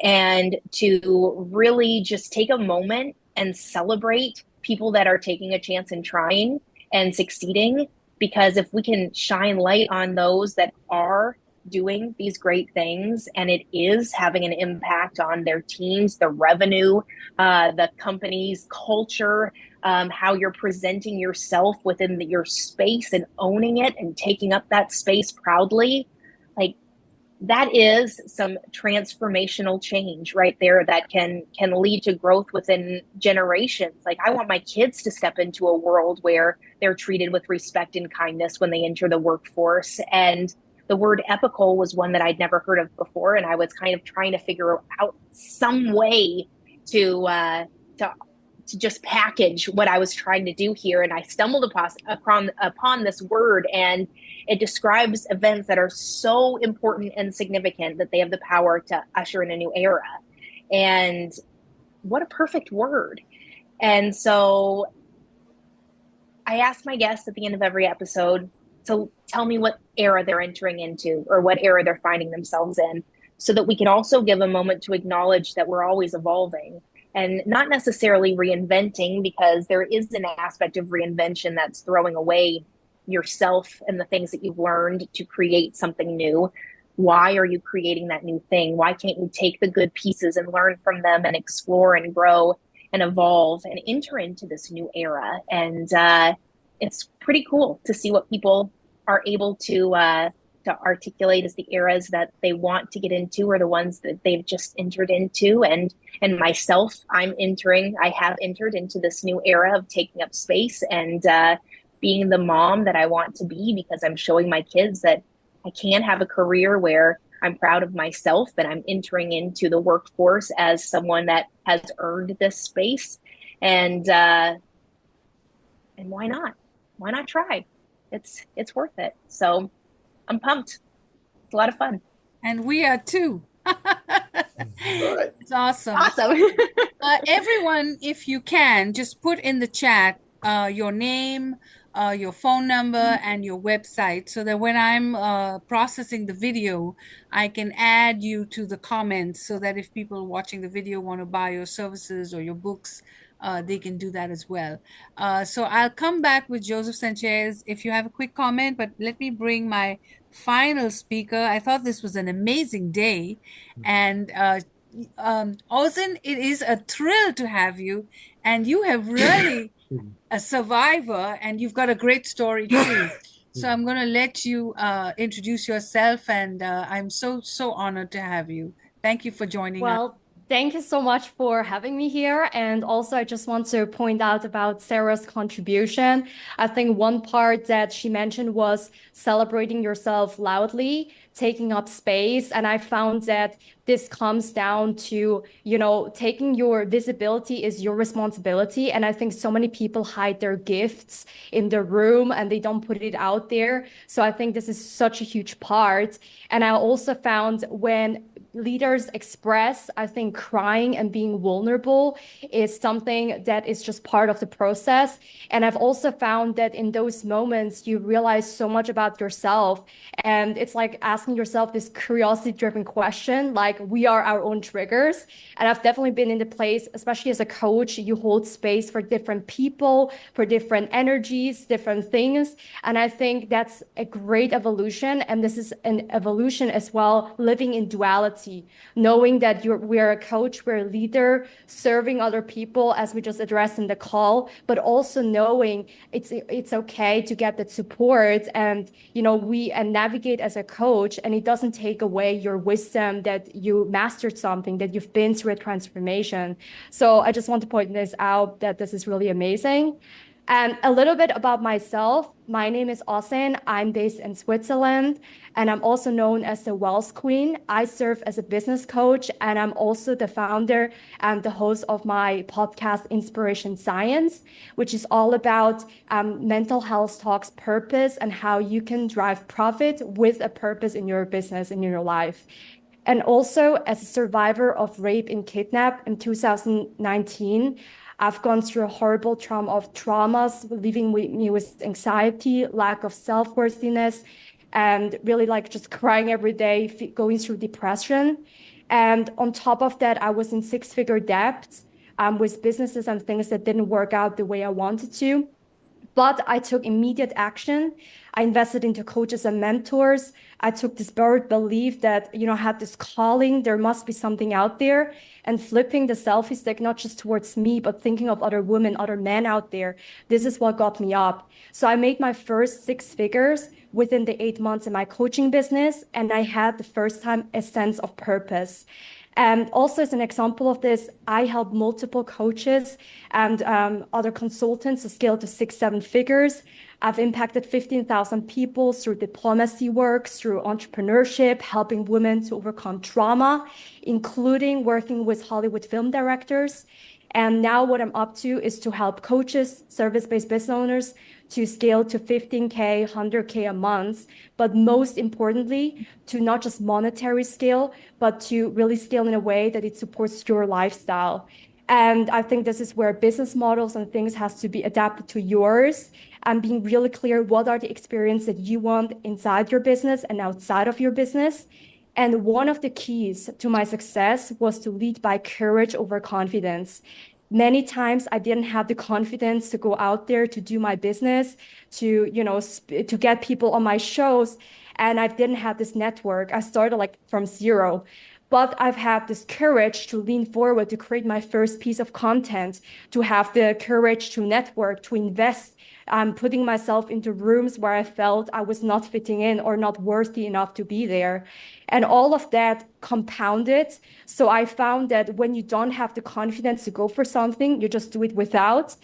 and to really just take a moment and celebrate people that are taking a chance and trying and succeeding. Because if we can shine light on those that are doing these great things, and it is having an impact on their teams, the revenue, the company's culture, how you're presenting yourself within your space and owning it and taking up that space proudly, like that is some transformational change right there that can lead to growth within generations. Like I want my kids to step into a world where they're treated with respect and kindness when they enter the workforce. And the word epochal was one that I'd never heard of before, and I was kind of trying to figure out some way to just package what I was trying to do here. And I stumbled upon this word, and it describes events that are so important and significant that they have the power to usher in a new era. And what a perfect word. And so I ask my guests at the end of every episode to tell me what era they're entering into or what era they're finding themselves in, so that we can also give a moment to acknowledge that we're always evolving and not necessarily reinventing, because there is an aspect of reinvention that's throwing away yourself and the things that you've learned to create something new. Why are you creating that new thing? Why can't you take the good pieces and learn from them and explore and grow and evolve and enter into this new era? And it's pretty cool to see what people are able to articulate as the eras that they want to get into, or the ones that they've just entered into. And myself, I have entered into this new era of taking up space and being the mom that I want to be, because I'm showing my kids that I can have a career where I'm proud of myself and I'm entering into the workforce as someone that has earned this space. And why not? Why not try? It's worth it. So I'm pumped. It's a lot of fun. And we are too. It's awesome. Awesome. Everyone, if you can, just put in the chat your name, your phone number, and your website, so that when I'm processing the video, I can add you to the comments, so that if people watching the video want to buy your services or your books, they can do that as well. So I'll come back with Joseph Sanchez if you have a quick comment, but let me bring my final speaker. I thought this was an amazing day. And Ozan, it is a thrill to have you. And you have really a survivor, and you've got a great story too. So I'm going to let you introduce yourself, and I'm so honored to have you. Thank you for joining us. Thank you so much for having me here. And also, I just want to point out about Sarah's contribution. I think one part that she mentioned was celebrating yourself loudly, taking up space. And I found that this comes down to, taking your visibility is your responsibility. And I think so many people hide their gifts in the room and they don't put it out there. So I think this is such a huge part. And I also found when leaders express, I think crying and being vulnerable is something that is just part of the process. And I've also found that in those moments, you realize so much about yourself. And it's like asking yourself this curiosity-driven question, like we are our own triggers. And I've definitely been in the place, especially as a coach, you hold space for different people, for different energies, different things. And I think that's a great evolution. And this is an evolution as well, living in duality. Knowing that we're a coach, we're a leader, serving other people, as we just addressed in the call, but also knowing it's okay to get that support and navigate as a coach, and it doesn't take away your wisdom that you mastered something, that you've been through a transformation. So I just want to point this out, that this is really amazing. And a little bit about myself. My name is Ozan. I'm based in Switzerland, and I'm also known as the Wealth Queen. I serve as a business coach, and I'm also the founder and the host of my podcast, Inspiration Science, which is all about mental health talks, purpose, and how you can drive profit with a purpose in your business and in your life. And also, as a survivor of rape and kidnap in 2019, I've gone through a horrible traumas, leaving me with anxiety, lack of self-worthiness, and really just crying every day, going through depression. And on top of that, I was in six-figure debt with businesses and things that didn't work out the way I wanted to. But I took immediate action. I invested into coaches and mentors. I took this bird belief that, I had this calling, there must be something out there, and flipping the selfie stick, not just towards me, but thinking of other women, other men out there. This is what got me up. So I made my first 6 figures within the 8 months in my coaching business. And I had the first time a sense of purpose. And also, as an example of this, I help multiple coaches and other consultants to scale to 6-7 figures. I've impacted 15,000 people through diplomacy work, through entrepreneurship, helping women to overcome trauma, including working with Hollywood film directors. And now what I'm up to is to help coaches, service-based business owners to scale to 15K, 100K a month, but most importantly, to not just monetary scale, but to really scale in a way that it supports your lifestyle. And I think this is where business models and things has to be adapted to yours and being really clear what are the experiences that you want inside your business and outside of your business. And one of the keys to my success was to lead by courage over confidence. Many times I didn't have the confidence to go out there to do my business, to, to get people on my shows. And I didn't have this network. I started like from zero. But I've had this courage to lean forward, to create my first piece of content, to have the courage to network, to invest, putting myself into rooms where I felt I was not fitting in or not worthy enough to be there. And all of that compounded. So I found that when you don't have the confidence to go for something, you just do it without.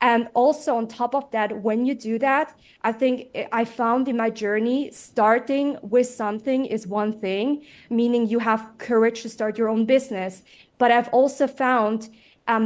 And also on top of that, when you do that, I think I found in my journey, starting with something is one thing, meaning you have courage to start your own business. But I've also found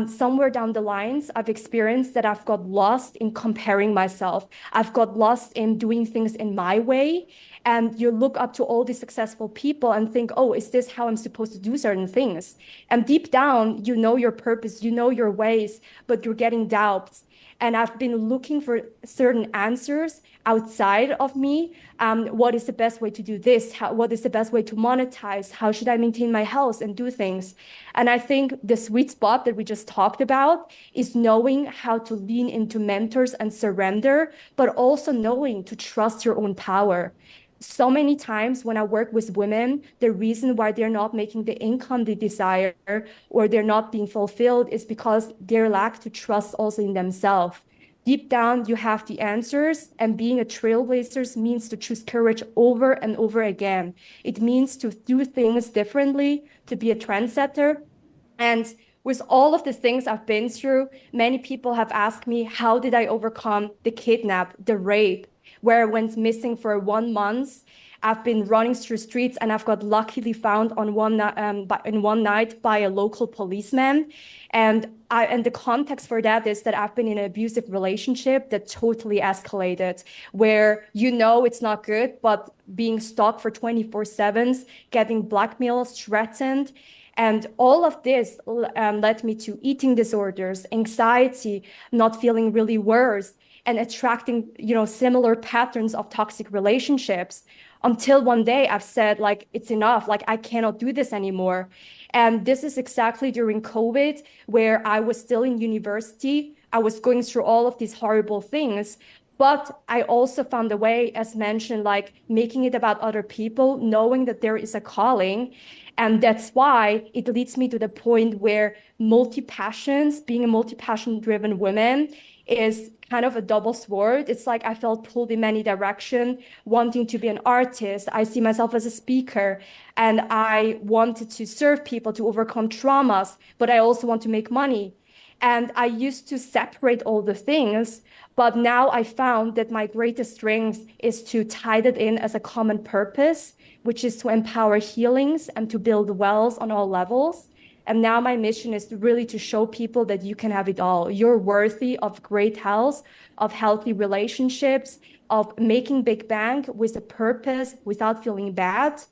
somewhere down the lines, I've experienced that I've got lost in comparing myself. I've got lost in doing things in my way. And you look up to all these successful people and think, oh, is this how I'm supposed to do certain things? And deep down, you know your purpose, you know your ways, but you're getting doubts. And I've been looking for certain answers outside of me. What is the best way to do this? What is the best way to monetize? How should I maintain my health and do things? And I think the sweet spot that we just talked about is knowing how to lean into mentors and surrender, but also knowing to trust your own power. So many times when I work with women, the reason why they're not making the income they desire or they're not being fulfilled is because they lack to trust also in themselves. Deep down, you have the answers, and being a trailblazer means to choose courage over and over again. It means to do things differently, to be a trendsetter. And with all of the things I've been through, many people have asked me, how did I overcome the kidnap, the rape, where I went missing for 1 month? I've been running through streets and I've got luckily found on in one night by a local policeman. And the context for that is that I've been in an abusive relationship that totally escalated, where it's not good, but being stalked for 24/7, getting blackmailed, threatened. And all of this led me to eating disorders, anxiety, not feeling really worse, and attracting, similar patterns of toxic relationships, until one day I've said, like, it's enough, like, I cannot do this anymore. And this is exactly during COVID, where I was still in university. I was going through all of these horrible things. But I also found a way, as mentioned, like making it about other people, knowing that there is a calling. And that's why it leads me to the point where multi-passions, being a multi-passion driven woman, is kind of a double sword. It's like I felt pulled in many directions, wanting to be an artist. I see myself as a speaker, and I wanted to serve people, to overcome traumas, but I also want to make money. And I used to separate all the things, but now I found that my greatest strength is to tie it in as a common purpose, which is to empower healings and to build wealth on all levels. And now my mission is really to show people that you can have it all. You're worthy of great health, of healthy relationships, of making big bank with a purpose without feeling bad.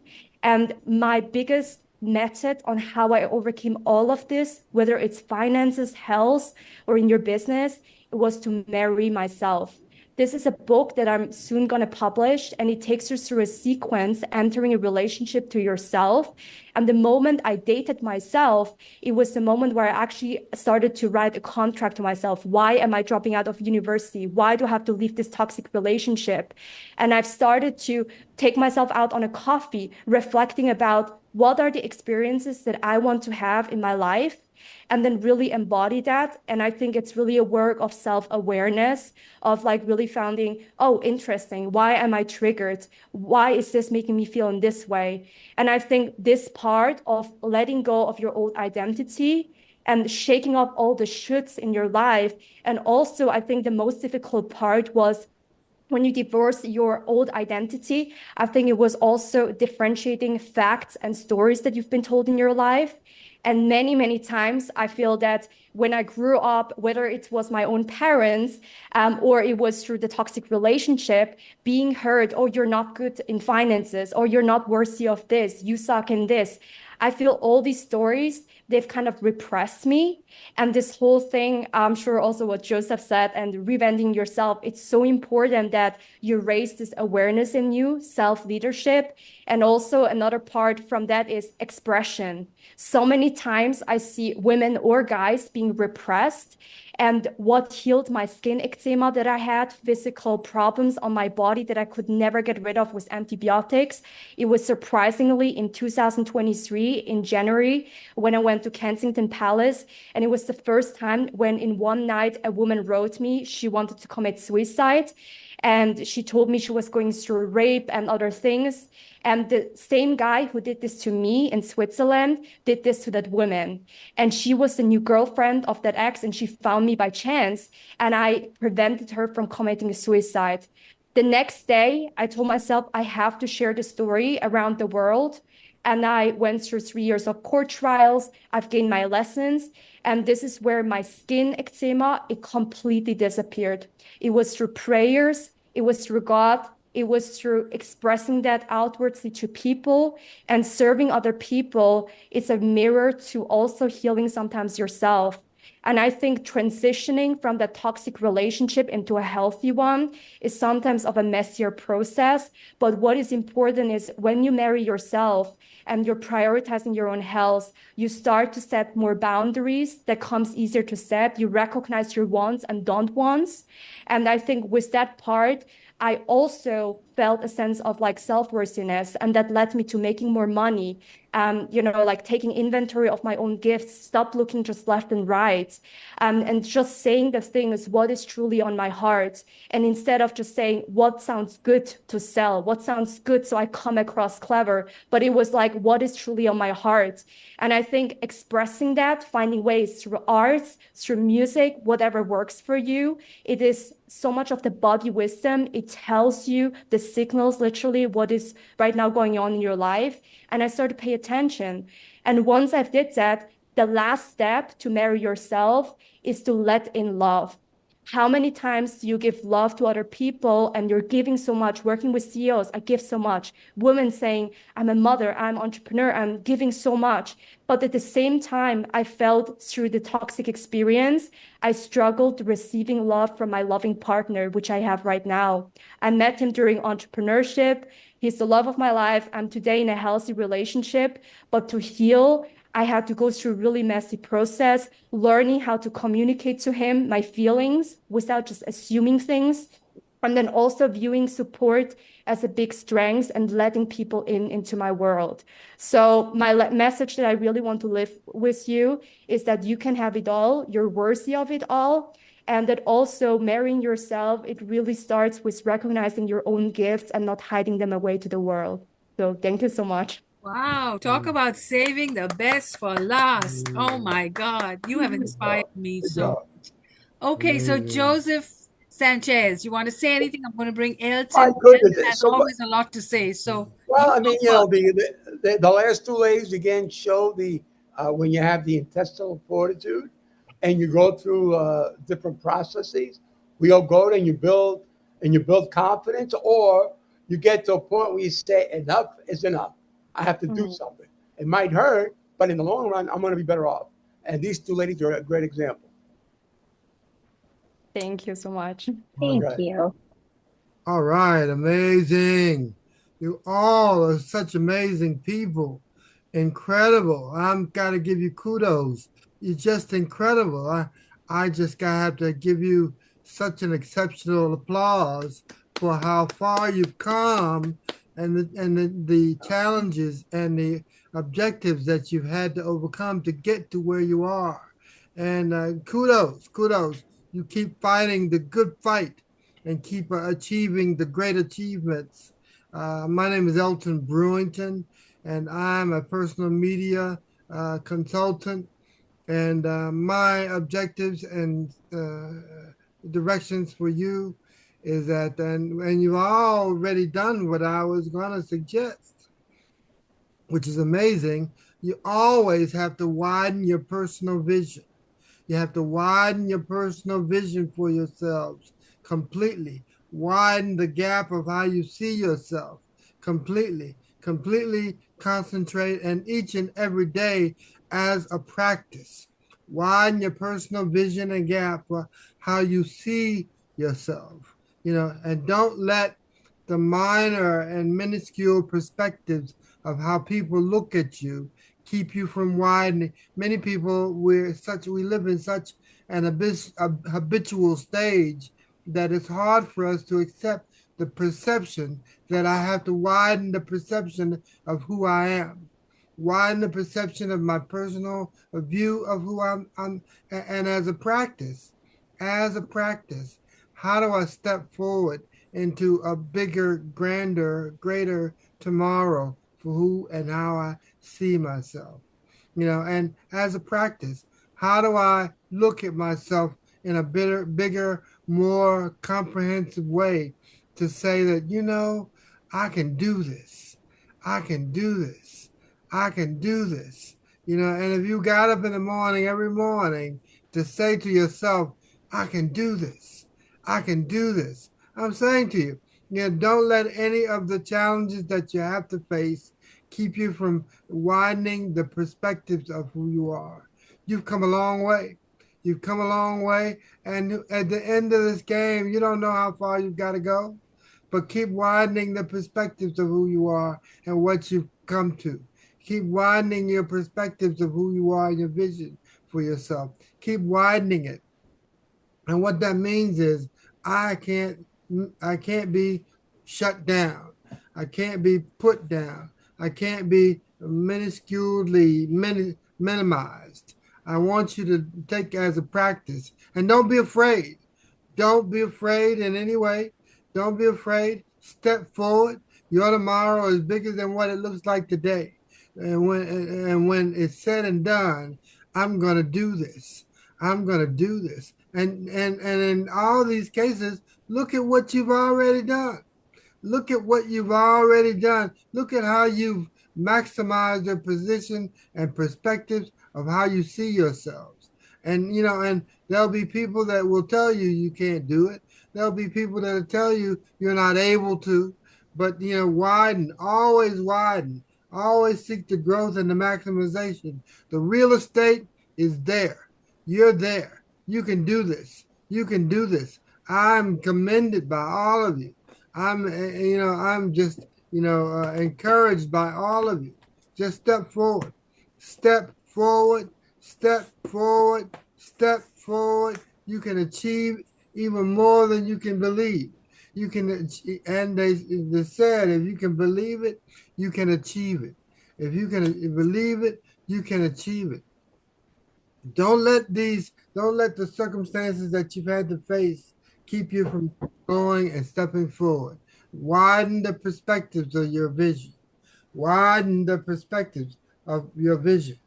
And my biggest method on how I overcame all of this, whether it's finances, health, or in your business, it was to marry myself. This is a book that I'm soon going to publish, and it takes you through a sequence, entering a relationship to yourself. And the moment I dated myself, it was the moment where I actually started to write a contract to myself. Why am I dropping out of university? Why do I have to leave this toxic relationship? And I've started to take myself out on a coffee, reflecting about what are the experiences that I want to have in my life, and then really embody that. And I think it's really a work of self-awareness, of like really finding, oh, interesting. Why am I triggered? Why is this making me feel in this way? And I think this part of letting go of your old identity and shaking off all the shoulds in your life. And also, I think the most difficult part was when you divorce your old identity. I think it was also differentiating facts and stories that you've been told in your life. And many, many times I feel that when I grew up, whether it was my own parents or it was through the toxic relationship, being heard, oh, you're not good in finances, or you're not worthy of this, you suck in this. I feel all these stories, they've kind of repressed me. And this whole thing, I'm sure also what Joseph said, and reinventing yourself, it's so important that you raise this awareness in you, self-leadership. And also another part from that is expression. So many times I see women or guys being repressed. And what healed my skin eczema that I had, physical problems on my body that I could never get rid of, was antibiotics. It was surprisingly in 2023 in January when I went to Kensington Palace. And it was the first time when in one night a woman wrote me she wanted to commit suicide. And she told me she was going through rape and other things. And the same guy who did this to me in Switzerland did this to that woman. And she was the new girlfriend of that ex, and she found me by chance. And I prevented her from committing suicide. The next day, I told myself I have to share the story around the world. And I went through 3 years of court trials. I've gained my lessons. And this is where my skin eczema, it completely disappeared. It was through prayers. It was through God. It was through expressing that outwardly to people, and serving other people. It's a mirror to also healing sometimes yourself. And I think transitioning from that toxic relationship into a healthy one is sometimes of a messier process. But what is important is when you marry yourself and you're prioritizing your own health, you start to set more boundaries that comes easier to set. You recognize your wants and don't wants. And I think with that part, I also felt a sense of like self-worthiness, and that led me to making more money. Like taking inventory of my own gifts, stop looking just left and right, and just saying the things, what is truly on my heart. And instead of just saying what sounds good to sell, what sounds good so I come across clever, but it was like, what is truly on my heart. And I think expressing that, finding ways through arts, through music, whatever works for you, it is so much of the body wisdom. It tells you the signals, literally what is right now going on in your life. And I started to pay attention. And once I did that, the last step to marry yourself is to let in love. How many times do you give love to other people and you're giving so much? Working with CEOs, I give so much. Women saying, I'm a mother, I'm an entrepreneur, I'm giving so much. But at the same time, I felt through the toxic experience, I struggled receiving love from my loving partner, which I have right now. I met him during entrepreneurship. He's the love of my life. I'm today in a healthy relationship, but to heal, I had to go through a really messy process, learning how to communicate to him my feelings without just assuming things. And then also viewing support as a big strength and letting people into my world. So my message that I really want to live with you is that you can have it all. You're worthy of it all. And that also marrying yourself, it really starts with recognizing your own gifts and not hiding them away to the world. So thank you so much. Wow, talk about saving the best for last. Oh my God, you have inspired me Good so. job. Okay, so Joseph Sanchez, you want to say anything? I'm going to bring My Elton. goodness, Elton has so much. always a lot to say, so Well, you I go mean, first. the last two ladies again show the when you have the intestinal fortitude and you go through different processes. We all go and you build confidence, or you get to a point where you say enough is enough. I have to do something. It might hurt, but in the long run, I'm going to be better off. And these two ladies are a great example. Thank you so much. Thank Okay. you. All right, amazing. You all are such amazing people. Incredible. I'm gotta give you kudos. You're just incredible. I just gotta have to give you such an exceptional applause for how far you've come the challenges and the objectives that you've had to overcome to get to where you are. And kudos. You keep fighting the good fight and keep achieving the great achievements. My name is Elton Brewington, and I'm a personal media consultant. And my objectives and directions for you is that, and you've already done what I was going to suggest, which is amazing. You always have to widen your personal vision. You have to widen your personal vision for yourselves completely. Widen the gap of how you see yourself completely. Completely concentrate, and each and every day as a practice. Widen your personal vision and gap for how you see yourself. And don't let the minor and minuscule perspectives of how people look at you keep you from widening. Many people, we live in such an habitual stage that it's hard for us to accept the perception that I have to widen the perception of who I am, widen the perception of my personal view of who I'm and as a practice, how do I step forward into a bigger, grander, greater tomorrow for who and how I see myself? And as a practice, how do I look at myself in a bigger, more comprehensive way to say that, I can do this. I can do this. I can do this. And if you got up in the morning, every morning, to say to yourself, I can do this. I can do this. I'm saying to you, don't let any of the challenges that you have to face keep you from widening the perspectives of who you are. You've come a long way. You've come a long way. And at the end of this game, you don't know how far you've got to go, but keep widening the perspectives of who you are and what you've come to. Keep widening your perspectives of who you are and your vision for yourself. Keep widening it. And what that means is I can't be shut down. I can't be put down. I can't be minusculely minimized. I want you to take it as a practice. And don't be afraid. Don't be afraid in any way. Don't be afraid. Step forward. Your tomorrow is bigger than what it looks like today. And when it's said and done, I'm going to do this. I'm going to do this. And in all these cases, look at what you've already done. Look at what you've already done. Look at how you've maximized your position and perspectives of how you see yourselves. And there'll be people that will tell you you can't do it. There'll be people that will tell you you're not able to. But widen, always seek the growth and the maximization. The real estate is there. You're there. You can do this. You can do this. I'm commended by all of you. I'm just encouraged by all of you. Just step forward. Step forward. Step forward. Step forward. You can achieve even more than you can believe. You can, and they said, if you can believe it, you can achieve it. If you can believe it, you can achieve it. Don't let the circumstances that you've had to face keep you from going and stepping forward. Widen the perspectives of your vision. Widen the perspectives of your vision.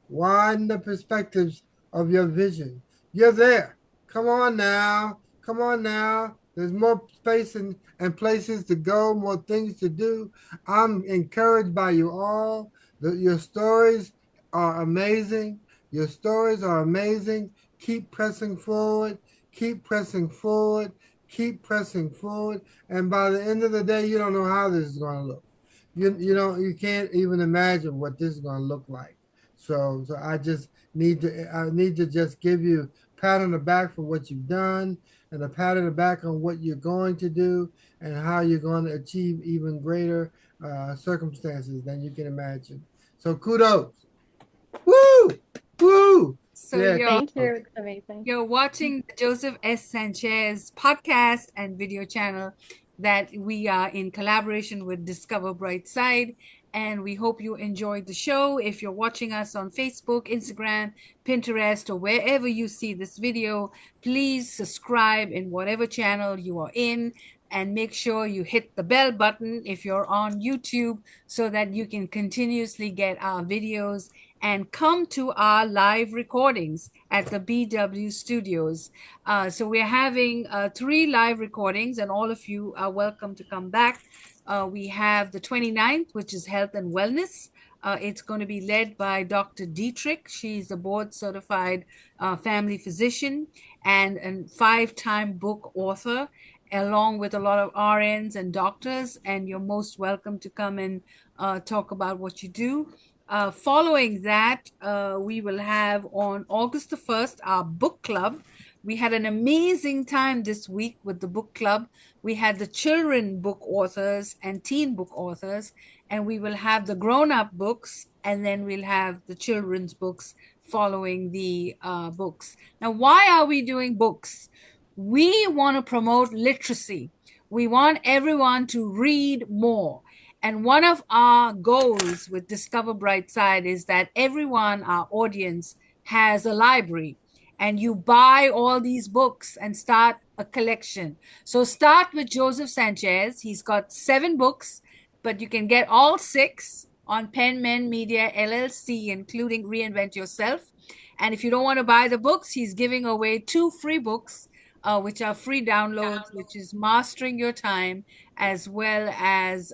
Widen the perspectives of your vision. You're there. Come on now. Come on now. There's more space and places to go, more things to do. I'm encouraged by you all. Your stories are amazing. Your stories are amazing. Keep pressing forward. Keep pressing forward. Keep pressing forward. And by the end of the day, you don't know how this is going to look. You can't even imagine what this is going to look like. So I need to just give you a pat on the back for what you've done, and a pat on the back on what you're going to do, and how you're going to achieve even greater circumstances than you can imagine. So kudos. Woo! Woo! So Yeah, Thank you. It's amazing. you're watching the Joseph S. Sanchez podcast and video channel. that we are in collaboration with Discover Bright Side. And we hope you enjoyed the show. If you're watching us on Facebook, Instagram, Pinterest, or wherever you see this video, please subscribe in whatever channel you are in, and make sure you hit the bell button if you're on YouTube so that you can continuously get our videos, and come to our live recordings at the BW Studios. So we're having 3 live recordings, and all of you are welcome to come back. We have the 29th, which is health and wellness. It's going to be led by Dr. Dietrich. She's a board certified family physician and a 5-time book author, along with a lot of RNs and doctors. And you're most welcome to come and talk about what you do. Following that, we will have on August the 1st our book club. We had an amazing time this week with the book club. We had the children book authors and teen book authors, and we will have the grown-up books, and then we'll have the children's books following the books. Now, why are we doing books? We want to promote literacy. We want everyone to read more. And one of our goals with Discover Brightside is that everyone, our audience, has a library, and you buy all these books and start a collection. So start with Joseph Sanchez. He's got 7 books, but you can get all 6 on Penman Media LLC, including Reinvent Yourself. And if you don't want to buy the books, he's giving away 2 free books, which are free downloads, which is Mastering Your Time, as well as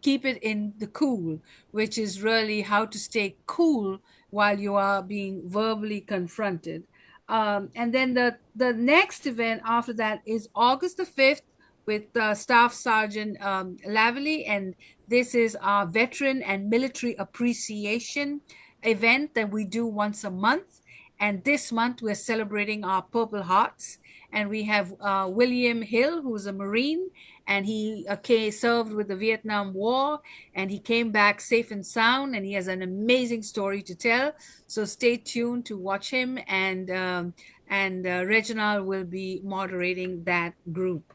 Keep It in the Cool, which is really how to stay cool while you are being verbally confronted. And then the next event after that is August the 5th with Staff Sergeant Lyerly, and this is our Veteran and Military Appreciation event that we do once a month. And this month we're celebrating our Purple Hearts, and we have William Hill, who's a Marine, and he served with the Vietnam War, and he came back safe and sound, and he has an amazing story to tell. So stay tuned to watch him, and Reginald will be moderating that group.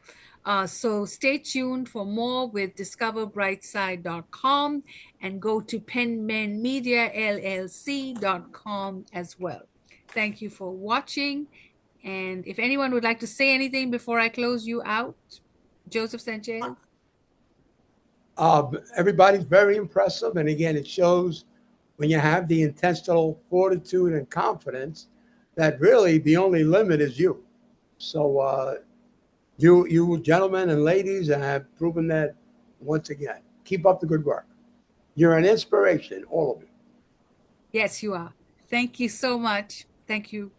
So stay tuned for more with discoverbrightside.com, and go to penmanmediallc.com as well. Thank you for watching. And if anyone would like to say anything before I close you out, Joseph Sanchez. Everybody's very impressive. And again, it shows when you have the intestinal fortitude and confidence that really the only limit is you. So you gentlemen and ladies have proven that once again. Keep up the good work. You're an inspiration, all of you. Yes, you are. Thank you so much. Thank you.